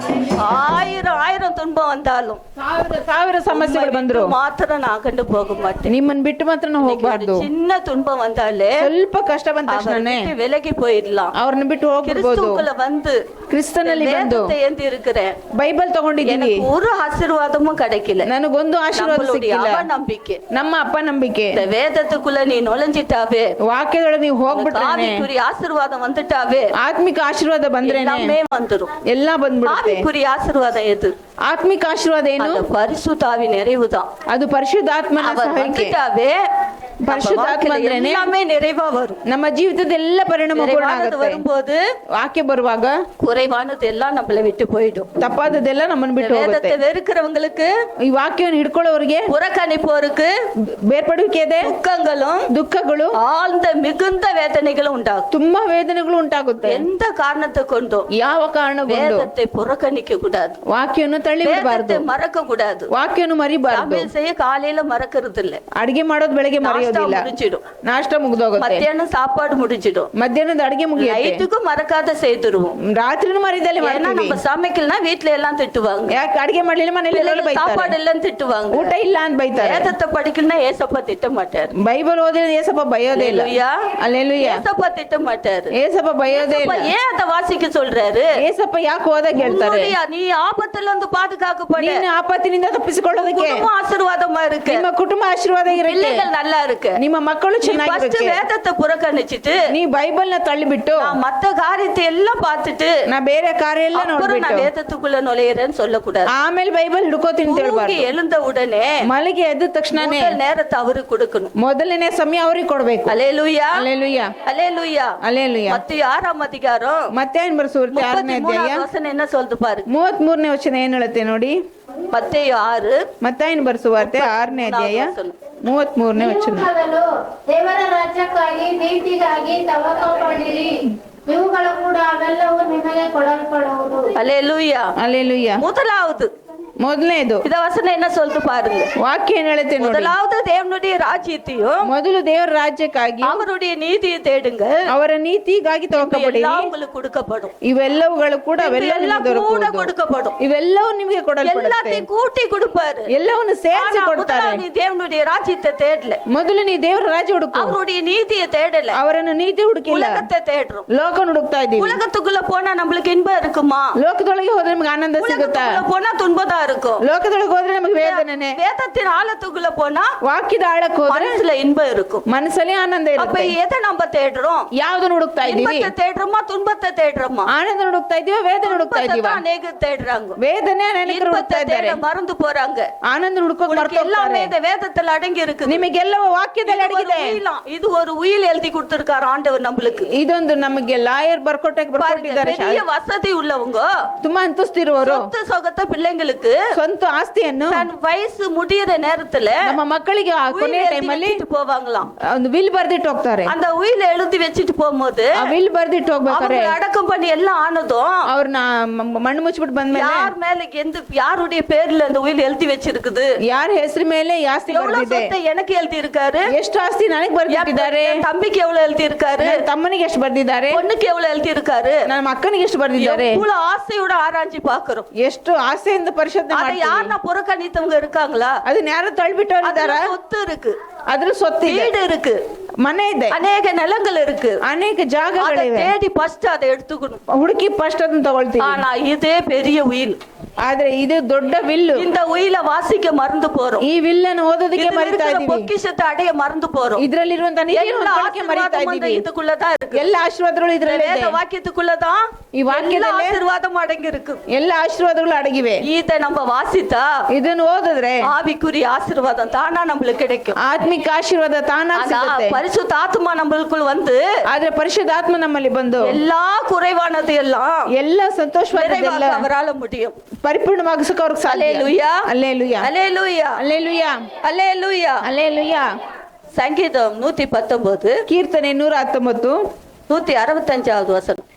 ஆயிரம் ஆயிரம் துன்பம் வந்தாலும் வந்தாலும் ಸಾವಿರ ಸಮಸ್ಯೆಗಳು ಬಂದ್ರು ಮಾತ್ರ ನಾ ಕಂಡು ಹೋಗ ಮಾಟೆ. ನಿಮ್ಮನ್ನ ಬಿಟ್ಟು ಮಾತ್ರ ನಾವು ಹೋಗ್ಬಾರ್ದು. ಚಿನ್ನ ತುன்ப ಬಂದಾಲೆ ಸ್ವಲ್ಪ ಕಷ್ಟ ಬಂದ ತಕ್ಷಣನೇ விலகி போயிடலாம். ಅವ್ರನ್ನ ಬಿಟ್ಟು ಹೋಗ್ಬಿಡ್ಬೋದು. கிறிஸ்துவுக்குள்ள வந்து ಕ್ರಿಸ್ತನಲ್ಲಿ ಬಂದು வேதத்தை ஏந்தி இருக்கிறேன், ಬೈಬಲ್ ತಗೊಂಡಿದ್ದೀನಿ, ஒரு ஆசீர்வாதமும் கிடைக்கல, ನನಗೊಂದು ಆಶೀರ್ವಾದ ಸಿಕ್ಕಿಲ್ಲ. ನಂಬಿಕೆ, ನಮ್ಮ ಅಪ್ಪ ನಂಬಿಕೆ. இந்த வேதத்துக்குள்ள நீ நுழைஞ்சிட்டாவே, ವಾಕ್ಯದೊಳಗೆ ನೀವು ಹೋಗ್ಬಿಟ್ರೆ ஆவிக்குரிய ஆசீர்வாதம் வந்துட்டாவே, ಆತ್ಮಿಕ ಆಶೀರ್ವಾದ ಬಂದ್ರೆ எல்லாமே வந்துரும். ಎಲ್ಲ ಬಂದ್ಬಿಡುತ್ತೆ. ஆவிக்குரிய ஆசீர்வாதம் எது? ಆತ್ಮಿಕ ಆಶೀರ್ವಾದ ಏನು? அந்த பரிசுத்தாவி நிறைவுதான். ಅದು ಪರಿಶುದ್ಧಾತ್ಮನ அவர் ಸಹಾಯಕ್ಕೆ. வந்துட்டாவே ಪರಿಶುದ್ಧಾತ್ಮ ಅಂದ್ರೇನೆ எல்லாமே நிறைவா வரும். ನಮ್ಮ ಜೀವಿತದ ಎಲ್ಲ ಪರಿಣಾಮ ಪೂರ್ಣ ಆಗುತ್ತೆ. வரும்போது ವಾಕ್ಯ ಬರುವಾಗ குறைவானது எல்லாம் நம்மள விட்டு போயிடும். ತಪ್ಪಾದದೆಲ್ಲ ನಮ್ಮನ್ನ ಬಿಟ್ಟು ಹೋಗುತ್ತೆ. வேதத்தை வெறுக்கிறவங்களுக்கு, ಈ ವಾಕ್ಯವನ್ನು ಹಿಡ್ಕೊಳ್ಳೋರಿಗೆ, புறக்கணிப்போருக்கு ಬೇರ್ಪಡುವಿಕೆ ಇದೆ, ದುಃಖಗಳು, ஆழ்ந்த மிகுந்த வேதனைகளும் உண்டாகும். ತುಂಬಾ ವೇದನೆಗಳು ಉಂಟಾಗುತ್ತೆ. எந்த காரணத்தை கொண்டும் ಯಾವ ಕಾರಣಗೊಂಡು வேதத்தை புறக்கணிக்க கூடாது, ವಾಕ್ಯವನ್ನು ತಳ್ಳಿ ಬಿಡಬಾರ್ದು, வேதத்தை மறக்க கூடாது. ವಾಕ್ಯವನ್ನು ಮರಿಬಾರ್ದು. சமையல் செய்ய காலையில மறக்கிறது இல்ல, ಅಡಿಗೆ ಮಾಡೋದು ಬೆಳಗ್ಗೆ ಮರೆಯೋದಿಲ್ಲ, முடிஞ்சிடும். ನಾಷ್ಟ ಮುಗ್ದೋಗುತ್ತೆ, மத்தியானம் சாப்பாடு முடிஞ்சிடும், ಮಧ್ಯಾಹ್ನದ ಅಡಿಗೆ ಮುಗಿಯುತ್ತೆ, நைட்டுக்கும் மறக்காத செய்துருவோம். ರಾತ್ರಿನೂ ಮರಿದಲ್ಲಿ ஏன்னா நம்ம சமைக்கலனா வீட்ல எல்லாம் திட்டுவாங்க, ಯಾಕೆ ಅಡಿಗೆ ಮಾಡ್ಲಿಲ್ಲ ಮನೇಲಿ ಎಲ್ಲರೂ ಬೈತಾರೆ, சாப்பாடு எல்லாம் திட்டுவாங்க, ಊಟ ಇಲ್ಲ ಅಂತ ಬೈತಾರೆ. வேதத்தை படிக்கலனா ஏசப்பா திட்ட மாட்டாரு. ಬೈಬಲ್ ಓದಿದ್ರೆ ಏಸಪ್ಪ ಬೈಯೋದೇ ಇಲ್ಲ. அல்லேலூயா. ஏசப்பா திட்ட மாட்டாரு. ಏಸಪ್ಪ ಬೈಯೋದೇ ಇಲ್ಲ. ஏன் அத வாசிக்க சொல்றாரு? ಏಸಪ್ಪ ಯಾಕೆ ಓದಾಗ ಹೇಳ್ತಾರೆ? நீ ஆபத்துல இருந்து பாதுகாக்கப்பட, ನೀನು ಆಪತ್ತಿನಿಂದ ತಪ್ಪಿಸಿಕೊಳ್ಳೋದಕ್ಕೆ குடும்ப ஆசீர்வாதமா இருக்கு, ನಿಮ್ಮ ಕುಟುಂಬ ಆಶೀರ್ವಾದ ಇರುತ್ತೆ, பிள்ளைகள் நல்லா இருக்கு, ನಿಮ್ಮ ಮಕ್ಕಳು ಚೆನ್ನಾಗಿರುತ್ತೆ. வேதத்தை புறக்கணிச்சிட்டு ನೀ ಬೈಬಲ್ ನ ತಳ್ಳಿಬಿಟ್ಟು மத்த காரியத்தை எல்லாம் பார்த்துட்டு ನಾ ಬೇರೆ ಕಾರ್ಯ ಎಲ್ಲ ನೋಡ್ಬಿಟ್ಟು நான் வேதத்துக்குள்ள நுழையறேன்னு சொல்லக்கூடாது. ಆಮೇಲೆ ಬೈಬಲ್ ಹಿಡ್ಕೋತೀನಿ ಅಂತ ಹೇಳ್ಬಾರ್ದು. எழுந்த உடனே ಮಲಗಿ ಎದ್ದ ತಕ್ಷಣನೇ நேரத்தை அவருக்கு கொடுக்கணும். ಮೊದಲನೇ ಸಮಯ ಅವ್ರಿಗೆ ಕೊಡ್ಬೇಕು. அல்லேலூயா, அல்லேலೂಯಾ, அல்லேலூயா, அல்லேலೂಯಾ. மத்திய 6ஆம் அதிகாரம் ಮತ್ತೆ ಏನ್ ಬರ್ಸುತ್ತೆ? 6ನೇ ಅಧ್ಯಾಯ 33ನೇ ವಚನ என்ன சொல்லுது பாருங்க. 33ನೇ ವಚನ ಏನ್ ಹೇಳುತ್ತೆ ನೋಡಿ. ಮತ್ತೇಯ 6 ಮತ್ತಾಯನ ಬರ್ಸುವಾರ್ತೆ 6ನೇ ಅಧ್ಯಾಯ 33ನೇ ವಚನ. ಮೊದಲು ದೇವರ ರಾಜ್ಯಕ್ಕಾಗಿ ನೀತಿಗಾಗಿ ತವಕ ಮಾಡಿರಿ, ಇವುಗಳು ಕೂಡ ಅವೆಲ್ಲವೂ ನಿಮಗೆ ಕೊಡಲ್ಪಡುವುದು. அல்லேலூயா, அல்லேலೂಯಾ. முதலாவது ಮೊದಲನೇದು இத வசனம் என்ன சொல்லுது பாருங்க. ವಾಕ್ಯ ಏನ್ ಹೇಳುತ್ತೆ ನೋಡಿ. முதலாவது தேவனுடைய ராஜ்யத்தையும் ಮೊದಲು ದೇವರ ರಾಜ್ಯಕ್ಕಾಗಿ அவருடைய நீதியை தேடுங்க, ಅವರ ನೀತಿಗಾಗಿ ತವಕಪಡಿರಿ, எல்லாம் உங்களுக்கு கொடுக்கப்படும். ಇವೆಲ್ಲವುಗಳು ಕೂಡ எல்லாம் கூட கொடுக்கப்படும். ಇವೆಲ್ಲವೂ ನಿಮಗೆ ಕೊಡಲ್ಪಡುತ್ತೆ. எல்லாத்தையும் கூட்டி கொடுப்பாரு. ಎಲ್ಲವನ್ನು ಸೇರಿಸಿ ಕೊಡ್ತಾರೆ. முதல்ல நீ தேவனுடைய ராஜ்யத்தை தேடல, ಮೊದಲು ನೀ ದೇವರ ರಾಜ್ಯ ಹುಡುಕು, அவருடைய நீதியை தேடல, ಅವರನ್ನು ನೀತಿ ಹುಡುಕಿಲ್ಲ, உலகத்தை தேடுறோம். ಲೋಕ ಹುಡುಕ್ತಾ ಇದೀವಿ. உலகத்துக்குள்ள போனா நம்மளுக்கு இன்பம் இருக்குமா? ಲೋಕದೊಳಗೆ ಹೋದ್ರೆ ನಮಗೆ ಆನಂದ ಸಿಗುತ್ತಾ? உலகத்துக்குள்ள போனா துன்பம் இருக்கும். ಲೋಕದೊಳಗೆ ಹೋದ್ರೆ ನಮಗೆ ವೇದನೆ. வேதத்தின் ஆழத்துக்குள்ள போனா ವಾಕ್ಯದ ಆಳಕ್ಕೆ ಹೋದ್ರೆ மனசுல இன்பம் இருக்கும், ಮನಸ್ಸಲ್ಲಿ ಆನಂದ அப்ப ಇರುತ್ತೆ. எதை நம்ம தேடுறோம்? ಯಾವ್ದನ್ನ ಹುಡುಕ್ತಾ ಇದೀವಿ? இன்பத்தை தேடுறோமா, துன்பத்தை தேடுறோமா? ಆನಂದ ಹುಡುಕ್ತಾ ಇದೀವ, ವೇದನೆ ಹುಡುಕ್ತಾ ಇದೀವ? அநேகர் தேடுறாங்க, ವೇದನೆ ಅನೇಕರು ಹುಡುಕ್ತಾ ಇದ್ದಾರೆ, மறந்து போறாங்க. ಆನಂದ ಹುಡುಕೋಕ್ எல்லாமே இந்த வேதத்துல அடங்கி இருக்கு. ನಿಮಗೆಲ್ಲವ ವಾಕ್ಯದಲ್ಲಿ ಅಡಗಿದೆ. இது ஒரு உயில் எழுதி கொடுத்திருக்காரு ஆண்டவர் நம்மளுக்கு. ಇದೊಂದು ನಮಗೆ ಲಾಯರ್ ಬರ್ಕೊಟ್ಟಿದ್ದಾರೆ. பெரிய வசதி உள்ளவங்க, ತುಂಬಾ ಅಂತಸ್ತಿರುವವರು சொத்து சொகத்த பிள்ளைங்களுக்கு ಸ್ವಂತ ಆಸ್ತಿಯನ್ನು தன் வயசு முடியிற நேரத்துல ನಮ್ಮ ಮಕ್ಕಳಿಗೆ ಆ ಕೊನೆಯ ಟೈಮಲ್ಲಿ போவாங்களாம். ಒಂದು ವಿಲ್ ಬರ್ದಿಟ್ಟು ಹೋಗ್ತಾರೆ. அந்த உயில எழுதி வச்சிட்டு போகும்போது ಆ ವಿಲ್ ಬರ್ದಿಟ್ಟು ಹೋಗ್ಬೇಕಾರೆ அடக்கம் பண்ணி எல்லாம் ஆனதும் ಅವ್ರನ್ನ ಮಣ್ಣು ಮುಚ್ಚಿಬಿಟ್ಟು ಬಂದ್ಮೇಲೆ யார் மேல எந்த யாருடைய பேர்ல அந்த உயில் எழுதி வச்சிருக்குது, ಯಾರ ಹೆಸರು ಮೇಲೆ ಈ ಆಸ್ತಿ ಬರ್ದಿದೆ, எனக்கு எழுதி இருக்காரு, ಎಷ್ಟು ಆಸ್ತಿ ನನಗೆ ಬರ್ದಿಟ್ಟಿದ್ದಾರೆ, தம்பிக்கு எவ்வளவு எழுதி இருக்காரு, ತಮ್ಮನಿಗೆ ಎಷ್ಟು ಬರ್ದಿದ್ದಾರೆ, பொண்ணுக்கு எவ்வளவு எழுதி இருக்காரு, ನನ್ನ ಅಕ್ಕನಿಗೆ ಎಷ್ಟು ಬರ್ದಿದ್ದಾರೆ, இவ்வளவு ஆசையோட ஆராய்ச்சி பாக்குறோம். ಎಷ್ಟು ಆಸೆಯಿಂದ ಪರಿಶೋಧನೆ அதை ಮಾಡ್ತೀವಿ. யாருன்னா புறக்கணித்தவங்க இருக்காங்களா? ಅದನ್ನ ಯಾರು ತಳ್ಳಿಬಿಟ್ಟವ್ರು ಇದ್ದಾರಾ? சொத்து இருக்கு, ಅದ್ರ ಸೊತ್ತಿದೆ, வீடு இருக்கு, ಮನೆ ಇದೆ, ಅನೇಕ ನೆಲங்கள் இருக்கு, ಅನೇಕ ಜಾಗಗಳಿವೆ. தேடி ಫಸ್ಟ್ அதை எடுத்துக்கணும். ಹುಡುಕಿ ಫಸ್ಟ್ ಅದನ್ನ ತಗೊಳ್ತೀವಿ. ஆனா இதே பெரிய உயில், ಆದ್ರೆ ಇದು ದೊಡ್ಡ ವಿಲ್ಲು. இந்த உயில வாசிக்க மறந்து போறோம், ಈ ವಿಲ್ಲನ್ನು ಓದೋದಕ್ಕೆ ಮರಿತಾ ಇದೀವಿ, பொக்கிஷத்தை அடைய மறந்து போறோம். ಇದ್ರಲ್ಲಿರುವಂತ ಮರಿತಾ ಇದೀವಿ. இதுக்குள்ளதான் இருக்கு, ಎಲ್ಲ ಆಶೀರ್ವಾದಗಳು ಇದ್ರಲ್ಲಿ வேத வாக்கியத்துக்குள்ளதான் ಈ ವಾಕ್ಯದಲ್ಲಿ ஆசீர்வாதம் அடங்கி இருக்கு. ಎಲ್ಲ ಆಶೀರ್ವಾದಗಳು ಅಡಗಿವೆ. இத நம்ம வாசித்தா ಇದನ್ನು ಓದಿದ್ರೆ ஆவிக்குரிய ஆசீர்வாதம் தானா நம்மளுக்கு கிடைக்கும். ಆತ್ಮಿಕ ಆಶೀರ್ವಾದ ತಾನಾಗಿ ಸಿಗುತ್ತೆ. பரிசுத்த ஆத்மா நம்மளுக்குள் வந்து ಆದ್ರೆ ಪರಿಶುದ್ಧಾತ್ಮ ನಮ್ಮಲ್ಲಿ ಬಂದು எல்லா குறைவானது எல்லாம் ಎಲ್ಲ ಸಂತೋಷವಾದದ್ದೆಲ್ಲ அவரால முடியும். ಪರಿಪೂರ್ಣವಾಗಿಸಕ್ಕೆ ಅವ್ರಿಗೆ ಸಾಧ್ಯ. அல்லேலூயா, அல்லேಲೂಯಾ, அல்லேலூயா, அல்லೇಲೂಯಾ, அல்லேலூயா. அல்லேலೂಯಾ. சங்கீதம் 119 ಕೀರ್ತನೆ 119 165வது வசனம்.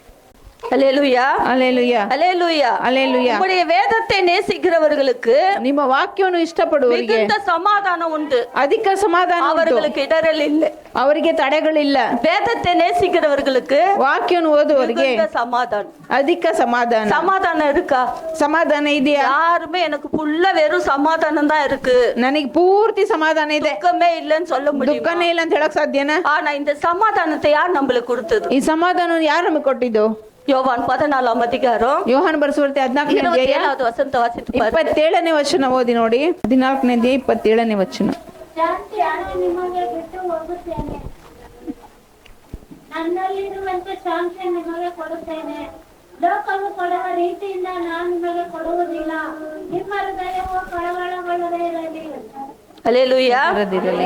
அல்லேலூயா ಅಲ್ಲೇಲುಯ್ಯ அல்லேலூயா ಅಲ್ಲೇಲುಯ್ಯ. உம்முடைய வேதத்தை நேசிக்கிறவர்களுக்கு ನಿಮ್ಮ ವಾಕ್ಯವನ್ನು ಇಷ್ಟಪಡುವವರಿಗೆ மிகுந்த சமாதானம் உண்டு. ಅಧಿಕ ಸಮಾಧಾನ ಉಂಟು. அவர்களுக்கு இடரல் இல்லை. ಅವರಿಗೆ ತಡೆಗಳಿಲ್ಲ. வேதத்தை நேசிக்கிறவர்களுக்கு ವಾಕ್ಯವನ್ನು ಓದುವವರಿಗೆ மிகுந்த சமாதானம். ಅಧಿಕ ಸಮಾಧಾನ. சமாதானம் இருக்கா? ಸಮಾಧಾನ ಇದೆಯಾ? யாருமே எனக்கு ஃபுல்லா வெறும் சமாதானம் தான் இருக்கு, ನನಗೆ ಪೂರ್ತಿ ಸಮಾಧಾನ ಇದೆ, துக்கமே இல்லைன்னு சொல்ல முடியும். ದುಃಖನೇ ಇಲ್ಲ ಅಂತ ಹೇಳಕ್ ಸಾಧ್ಯನಾ? ஆனா இந்த சமாதானத்தை யார் நம்மளுக்கு கொடுத்தது? ಈ ಸಮಾಧಾನ ಯಾರು ನಮಗೆ ಕೊಟ್ಟಿದ್ದು? யோவான் 14 அதிகாரம் ಯೋಹಾನ ಬರೆಸುವಾರ್ತೆ 14ನೇ ಅಧ್ಯಾಯ 27வது வசனத்தை வாசித்து பாருங்க. 27ನೇ ವಚನ ಓದಿ ನೋಡಿ. 14ನೇ ಅಧ್ಯಾಯ 27ನೇ ವಚನ. ಶಾಂತಿಯನ್ನು ನಿಮಗೆ ಬಿಟ್ಟು ಹೋಗುತ್ತೇನೆ, ನನ್ನಲ್ಲಿರುವಂತೆ ಶಾಂತಿ ನಿಮಗೆ ಕೊಡುತ್ತೇನೆ. ಲೋಕವು ಕೊಡುವ ರೀತಿಯಿಂದ ನಾನು ನಿಮಗೆ ಕೊಡುವುದಿಲ್ಲ. ನಿಮ್ಮ ಹೃದಯವು ಕಳವಳಗೊಳ್ಳದೇ ಇರಲಿ. அல்லேலூயா. ಇರದಿರಲಿ.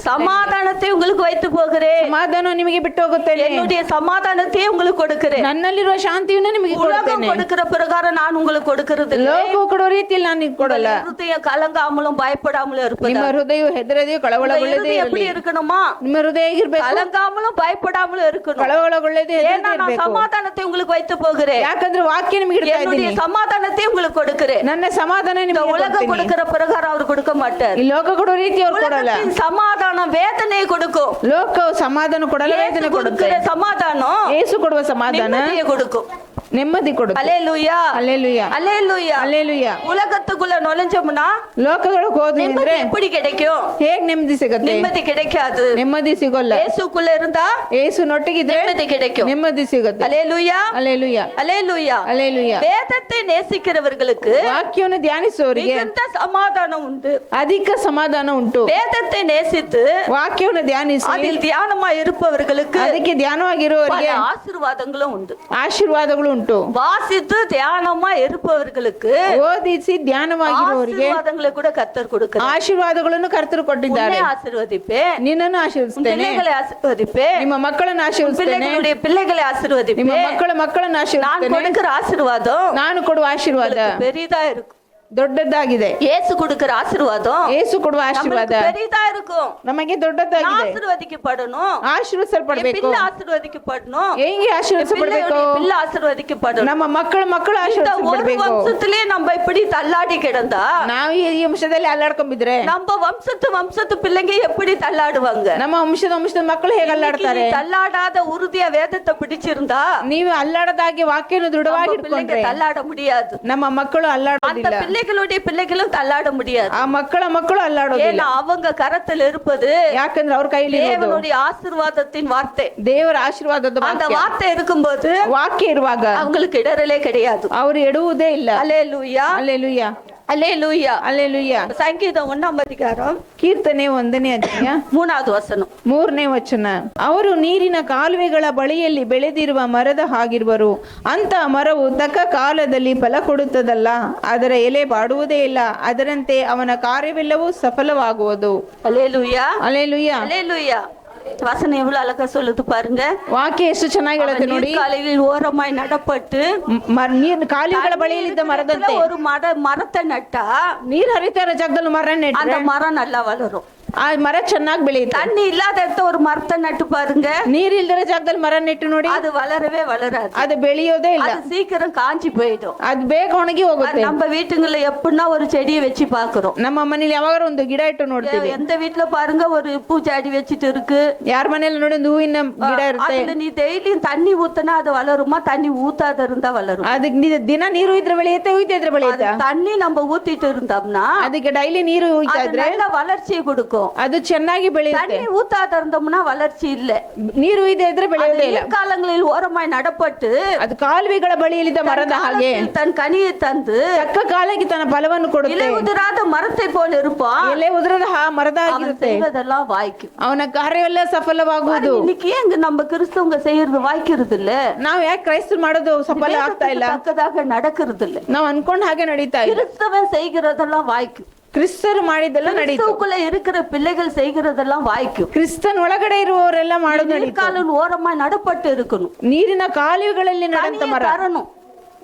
சமாதானத்தை உங்களுக்கு வைத்து போகிறேன், ಸಮಾಧಾನ ನಿಮಗೆ ಬಿಟ್ಟು ಹೋಗುತ್ತೇನೆ, என்னுடைய சமாதானத்தை உங்களுக்கு கொடுக்கிறேன். ನನ್ನಲ್ಲಿರುವ ಶಾಂತಿಯನ್ನು ನಿಮಗೆ உலகம் ಕೊಡುತ್ತೇನೆ. கொடுக்கிற பிரகாரம் நான் உங்களுக்கு கொடுக்கிறது இல்லை. ಲೋಕ ಕೊಡೋ ರೀತಿಯಲ್ಲಿ ನಾನು ನಿಮಗೆ ಕೊಡಲ್ಲ. இருதயம் கலங்காமலும் பயப்படாமலும் ನಿಮ್ಮ இருப்பதா. ಹೃದಯ ಹೆದರದೆಯೂ ಕಳವಳಗೊಳ್ಳದೇ இருதயம் எப்படி ಇರಲಿ. இருக்கணுமா? ನಿಮ್ಮ ಹೃದಯ ಹೇಗಿರ್ಬೇಕು? கலங்காமலும் பயப்படாமலும் இருக்கணும். ಕಳವಳಗೊಳ್ಳದೇ ஏன்னா நான் ಇರಬೇಕು. சமாதானத்தை உங்களுக்கு வைத்து போகிறேன், ಯಾಕಂದ್ರೆ ವಾಕ್ಯ ನಿಮಗೆ ಇಡ್ತಾ என்னுடைய ಇದ್ದೀನಿ. சமாதானத்தை உங்களுக்கு கொடுக்கிறேன். ನನ್ನ ಸಮಾಧಾನ இந்த ನಿಮಗೆ உலகம் ಕೊಡ್ತೀನಿ. கொடுக்கிற பிரகாரம் அவர் கொடுக்க மாட்டார். ಈ ಲೋಕ ಕೊಡೋ ರೀತಿ ಅವ್ರು ಕೊಡಲ್ಲ. உலகத்தின் சமாதானம் வேதனையை கொடுக்கும். ಲೋಕವು ಸಮಾಧಾನ ಕೊಡಲ್ಲ, இயேசு ವೇದನೆ ಕೊಡುತ್ತೆ. கொடுக்கிற சமாதானம் ಯೇಸು ಕೊಡುವ ಸಮಾಧಾನ நிம்மதியை கொடுக்கும். ನೆಮ್ಮದಿ ಕೊಡುತ್ತೆ. அல்லேலூயா, அல்லேலೂಯ, அல்லேலூயா. அல்லೇಲೂಯ. உலகத்துக்குள்ள நுழைஞ்சோம்னா ಲೋಕಗಳಿಗೆ ಹೋದ್ವಿ நிம்மதி ಅಂದ್ರೆ எப்படி கிடைக்கும்? ಹೇಗ್ ನೆಮ್ಮದಿ ಸಿಗುತ್ತೆ? நிம்மதி கிடைக்காது. ನೆಮ್ಮದಿ ಸಿಗೋಲ್ಲ. இயேசுக்குள்ள இருந்தா ಯೇಸುನೊಟ್ಟಿಗಿದ್ರೆ நிம்மதி கிடைக்கும். ನೆಮ್ಮದಿ ಸಿಗುತ್ತೆ. அல்லேலூயா, ಅಲ್ಲೇಲೂಯ, அல்லேலூயா. ಅಲ್ಲೇಲೂಯ. வேதத்தை நேசிக்கிறவர்களுக்கு ವಾಕ್ಯವನ್ನು ಧ್ಯಾನಿಸುವವರಿಗೆ மிகுந்த சமாதானம் உண்டு. ಅಧಿಕ ಸಮಾಧಾನ ಉಂಟು. வேதத்தை நேசித்து ವಾಕ್ಯವನ್ನು ಧ್ಯಾನಿಸಿ அதில் தியானமா இருப்பவர்களுக்கு ಅದಕ್ಕೆ ಧ್ಯಾನವಾಗಿರುವವರಿಗೆ பல ஆசீர்வாதங்களும் உண்டு. ಆಶೀರ್ವಾದಗಳು ಉಂಟು. வாசித்து தியானமா இருப்பவர்களுக்கு ಓದಿಸಿ ಧ್ಯಾನವಾಗಿರುವವರಿಗೆ ஆசீர்வாதங்களை கூட கர்த்தர் கொடுக்கிறார். ಆಶೀರ್ವಾದಗಳನ್ನು ಕರ್ತರು ಕೊಟ್ಟಿದ್ದಾರೆ. உன்னை ஆசீர்வதிப்பேன், ನಿನ್ನನ್ನು உன் ಆಶೀರ್ವಿಸ್ತೇನೆ, பிள்ளைகளை ஆசீர்வதிப்பேன், ನಿಮ್ಮ ಮಕ್ಕಳನ್ನು உன் ಆಶೀರ್ವಿಸ್ತೇನೆ, பிள்ளைகளுடைய பிள்ளைகளை ನಿಮ್ಮ ஆசீர்வதிப்பேன். ಮಕ್ಕಳನ್ನು நான் ಆಶೀರ್ವಿಸ್ತೇನೆ. கொடுக்கிற ஆசீர்வாதம் ನಾನು ಕೊಡುವ ಆಶೀರ್ವಾದ உங்களுக்கு பெரிதா இருக்கும். ದೊಡ್ಡದಾಗಿದೆ. இயேசு கொடுக்கிற ஆசீர்வாதம் ಯೇಸು ಕೊಡುವ ಆಶೀರ್ವಾದ நம்மளுக்கு பெரிதா இருக்கும். ನಮಗೆ நான் ದೊಡ್ಡದಾಗಿದೆ. ஆசீர்வதிக்கப்படணும், என் ಆಶೀರ್ವಿಸಲ್ಪಡ್ಬೇಕು. பிள்ளை ஆசீர்வதிக்கப்படணும், ಹೇಗೆ ಆಶೀರ್ವಿಸಲ್ಪಡ್ಬೇಕು? பிள்ளையுடைய பிள்ளை ஆசீர்வதிக்கப்படணும். ನಮ್ಮ ಮಕ್ಕಳು இந்த ஒரு ಆಶೀರ್ವಿಸಲ್ಪಡ್ಬೇಕು. வம்சத்திலே நம்ம இப்படி தள்ளாடி கிடந்தா ನಾವು ಈ ವಂಶದಲ್ಲಿ ಅಲ್ಲಾಡ್ಕೊಂಡ್ಬಿದ್ರೆ நம்ம வம்சத்து பிள்ளைங்க எப்படி தள்ளாடுவாங்க? ನಮ್ಮ ವಂಶದ ಮಕ್ಕಳು ಹೇಗೆ ಅಲ್ಲಾಡ್ತಾರೆ? இன்னைக்கு நீ தள்ளாடாத உறுதியா வேதத்தை பிடிச்சிருந்தா ನೀವು ಅಲ್ಲಾಡದಾಗಿ ವಾಕ್ಯನ ದೃಢವಾಗಿ நம்ம பிள்ளைங்க ಇಟ್ಕೊಂಡ್ರೆ தள்ளாட முடியாது. ನಮ್ಮ ಮಕ್ಕಳು அந்த ಅಲ್ಲಾಡೋದಿಲ್ಲ. பிள்ளைகளுடைய பிள்ளைகளும் தள்ளாட முடியாது. ಆ ಮಕ್ಕಳು ಅಲ್ಲಾಡೋದಿಲ್ಲ. ஏன்னா அவங்க கரத்தில் இருப்பது ಯಾಕಂದ್ರೆ ಅವ್ರ ಕೈಲಿ ಇರೋದು தேவனுடைய ஆசீர்வாதத்தின் வார்த்தை. ದೇವರ ಆಶೀರ್ವಾದದ அந்த ವಾಕ್ಯ. வார்த்தை இருக்கும்போது ವಾಕ್ಯ ಇರುವಾಗ அவங்களுக்கு இடரலே கிடையாது. ಅವರು ಎಡುವುದೇ ಇಲ್ಲ. அல்லேலூயா, ಅಲ್ಲೇಲೂಯ, அல்லேலூயா. ಅಲ್ಲೇಲೂಯ. சங்கீதம் 1 அதிகாரம் ಕೀರ್ತನೆ 1ನೇ ಅಧ್ಯಾಯ 3வது வசனம். 3ನೇ ವಚನ. ಅವರು ನೀರಿನ ಕಾಲುವೆಗಳ ಬಳಿಯಲ್ಲಿ ಬೆಳೆದಿರುವ ಮರದ ಹಾಗಿರುವರು. ಅಂತ ಮರವು ತಕ್ಕ ಕಾಲದಲ್ಲಿ ಫಲ ಕೊಡುತ್ತದಲ್ಲ, ಅದರ ಎಲೆ ಬಾಡುವುದೇ ಇಲ್ಲ, ಅದರಂತೆ ಅವನ ಕಾರ್ಯವೆಲ್ಲವೂ ಸಫಲವಾಗುವುದು. அல்லேலூயா, ಅಲ್ಲೇಲೂಯ. அல்லேலூயா. வசனம் எவ்வளவு அழகா சொல்லுது பாருங்க. ವಾಕ್ಯ ಎಷ್ಟು ಚೆನ್ನಾಗಿ ಹೇಳುತ್ತೆ ನೋಡಿ. காலையில் ஓரமாய் நடப்பட்டு ನೀರು ಕಾಲುವೆಗಳ ಬಳಿಯಲ್ಲಿದ್ದ ಮರದಂತೆ ஒரு மரத்தை நட்டா ನೀರು ಹರಿತಾ ಇರೋ ಜಾಗದಲ್ಲಿ ಮರ அந்த ನೆಟ್ರೆ மரம் நல்லா வளரும். ಆ ಮರ ಚೆನ್ನಾಗಿ ಬೆಳೆಯುತ್ತೆ. தண்ணி இல்லாத இடத்த ஒரு மரத்தை நட்டு பாருங்க, ನೀರ್ ಇಲ್ದಿರೋ ಜಾಗದಲ್ಲಿ ಮರ ನೆಟ್ಟು ನೋಡಿ, அது வளரவே வளராது. ಅದು ಬೆಳೆಯೋದೇ ಇಲ್ಲ. அது சீக்கிரம் காஞ்சி போயிடும். ಅದು ಬೇಗ ಒಣಗಿ ಹೋಗುತ್ತೆ. நம்ம வீட்டுங்கள்ல எப்படின்னா ஒரு செடியை வச்சு பாக்குறோம். ನಮ್ಮ ಮನೇಲಿ ಯಾವಾಗ ಒಂದು ಗಿಡ ಇಟ್ಟು ನೋಡ್ತೀವಿ. எந்த வீட்டுல பாருங்க ஒரு பூச்சாடி வச்சுட்டு இருக்கு. ಯಾರ ಮನೇಲಿ ನೋಡಿ ಒಂದು ಹೂವಿನ ಗಿಡ ಇರುತ್ತೆ. அதுல நீ டெய்லியும் தண்ணி ஊத்தினா அது வளருமா? தண்ணி ஊத்தாத இருந்தா வளரும். ಅದಕ್ಕೆ ದಿನ ನೀರು ಇದ್ರೆ ಬೆಳೆಯುತ್ತೆ, ಉಯ್ತಾ ಇದ್ರೆ ಬೆಳೆಯುತ್ತೆ. தண்ணி நம்ம ஊத்திட்டு இருந்தோம்னா ಅದಕ್ಕೆ ಡೈಲಿ ನೀರು ಉಯ್ತಾ அது ಇದ್ರೆ நல்ல வளர்ச்சியை கொடுக்கும். ಅದು ಚೆನ್ನಾಗಿ ಬೆಳೆಯುತ್ತೆ. தண்ணி ஊத்தாத இருந்தோம்னா வளர்ச்சி இல்ல. ನೀರು ಉಯ್ದೇ ಇದ್ರೆ ಬೆಳೆಯೋದೇ ಇಲ್ಲ. காலங்களில் ஓரமாய் நடப்பட்டு ಅದು ಕಾಲುವೆಗಳ ಬಳಿಯಲ್ಲಿದ್ದ ಮರದ ಹಾಗೆ தன் கனியை தந்து ತಕ್ಕ ಕಾಲಕ್ಕೆ ತನ್ನ ಫಲವನ್ನು ಕೊಡುತ್ತೆ. இலை உதிராத மரத்தை போல இருப்பான். ಎಲೆ ಉದುರದ ಮರದ அவன் ಆಗಿರುತ್ತೆ. செய்வதெல்லாம் வாய்க்கும். ಅವನ ಕಾರ್ಯವೆಲ್ಲ ಸಫಲವಾಗುವುದು. இன்னைக்கு ஏங்க நம்ம கிறிஸ்தவங்க செய்யறது வாய்க்கிறது இல்ல? ನಾವ್ ಯಾಕೆ ಕ್ರೈಸ್ತರು ಮಾಡೋದು ಸಫಲ ಆಗ್ತಾ ಇಲ್ಲ? தக்கதாக நடக்கிறது இல்ல. ನಾವ್ ಅನ್ಕೊಂಡ್ ಹಾಗೆ ನಡೀತಾ ಇಲ್ಲ. கிறிஸ்தவன் செய்கிறதெல்லாம் வாய்க்கும். ಕ್ರಿಸ್ತರು ಮಾಡಿದ್ದೆಲ್ಲ ನಡೀತು. கிறிஸ்துவுக்குள்ள இருக்கிற பிள்ளைகள் செய்கிறதெல்லாம் வாய்க்கும். ಕ್ರಿಸ್ತನ್ ಒಳಗಡೆ ಇರುವವರೆಲ್ಲ ಮಾಡೋದು ನಡೀತು. நீர்க்காலில் ஓரமாய் நடப்பட்டு இருக்கணும். ನೀರಿನ ಕಾಲುವೆಗಳಲ್ಲಿ ನಡೆದ ಮರ தரணும்.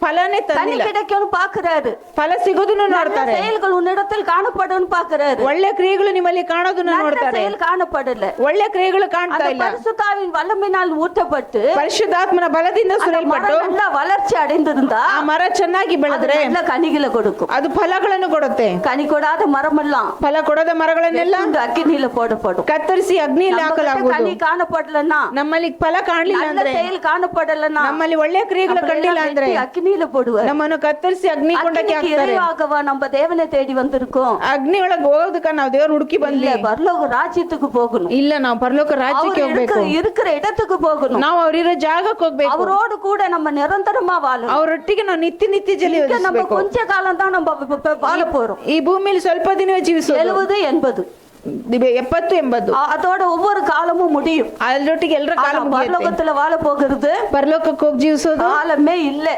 ಫಲನೇ கனி ತಂದಿಲ್ಲ. கிடைக்கும்னு பாக்குறாரு. ಫಲ ಸಿಗೋದನ್ನು நல்ல ನೋಡ್ತಾರೆ. செயல்கள் உன்னிடத்தில் காணப்படும்னு பாக்குறாரு. ಒಳ್ಳೆ ಕ್ರಿಯೆಗಳು ನಿಮ್ಮಲ್ಲಿ ಕಾಣೋದನ್ನ நல்ல ನೋಡ್ತಾರೆ. செயல் காணப்படல. ಒಳ್ಳೆ ಕ್ರಿಯೆಗಳು ಕಾಣ್ತಾ அந்த ಇಲ್ಲ. பரிசுத்தாவின் வல்லமையினால் ஊற்றப்பட்டு ಪರಿಶುದ್ಧಾತ್ಮನ ಬಲದಿಂದ அந்த ಸುರಿಯಲ್ಪಟ್ಟು மரம் நல்ல வளர்ச்சி அடைந்திருந்தா ಆ ಮರ ಚೆನ್ನಾಗಿ அது ಬೆಳೆದ್ರೆ நல்ல கனிகளை கொடுக்கும். ಅದು ಫಲಗಳನ್ನು ಕೊಡುತ್ತೆ. கனி கொடாத மரம் எல்லாம் ಫಲ ಕೊಡದ ಮರಗಳನ್ನೆಲ್ಲ அக்கினியில போடப்படும். ಕತ್ತರಿಸಿ ಅಗ್ನಿಯಲ್ಲಿ நம்மகிட்ட ಹಾಕಲಾಗುವುದು. கனி காணப்படலன்னா, ನಮ್ಮಲ್ಲಿ ಫಲ ಕಾಣಲಿಲ್ಲ நல்ல ಅಂದ್ರೆ, செயல் காணப்படலன்னா, ನಮ್ಮಲ್ಲಿ ಒಳ್ಳೆ ಕ್ರಿಯೆಗಳು நம்மளை ಕಂಡಿಲ್ಲ எல்லாம் ಅಂದ್ರೆ வெட்டி அக்கினியில போடுவார். ನಮ್ಮನ್ನು ಕತ್ತರಿಸಿ ಅಗ್ನಿ ಕೊಂಡಕ್ಕೆ அக்கினிக்கு ಹಾಕ್ತಾರೆ. இறைவாகவா நம்ம தேவனை தேடி வந்திருக்கோம்? ಅಗ್ನಿ ಒಳಗೆ ಹೋಗೋದಕ್ಕ ನಾವು ದೇವ್ರ ಹುಡುಕಿ ಬಂದ್ಲಿ? இல்ல, பரலோக ராஜ்யத்துக்கு போகணும். ಇಲ್ಲ, ನಾವು ಪರಲೋಕ ರಾಜ್ಯಕ್ಕೆ ಹೋಗ್ಬೇಕು. இருக்கிற இடத்துக்கு போகணும். ನಾವು ಅವರಿರೋ ಜಾಗಕ್ಕೆ ಹೋಗ್ಬೇಕು. அவரோடு கூட நம்ம நிரந்தரமா வாழணும். ಅವರೊಟ್ಟಿಗೆ ನಾವು ನಿತ್ಯ ನಿತ್ಯ இங்க நம்ம ಜೀವಿಸಬೇಕು. கொஞ்ச காலம் தான் நம்ம வாழ போறோம். ಈ ಭೂಮಿಯಲ್ಲಿ ಸ್ವಲ್ಪ ದಿನವೇ ಜೀವಿಸೋದು. 70, 80 70, 80 அதோட ஒவ்வொரு காலமும் முடியும். ಅದರೊಟ್ಟಿಗೆ ಎಲ್ಲರ ಕಾಲ ஆனா ಮುಗಿಯುತ್ತೆ. பரலோகத்துல வாழ போகிறது ಪರಲೋಕಕ್ಕೆ ಹೋಗಿ ಜೀವಿಸೋದು காலமே இல்ல.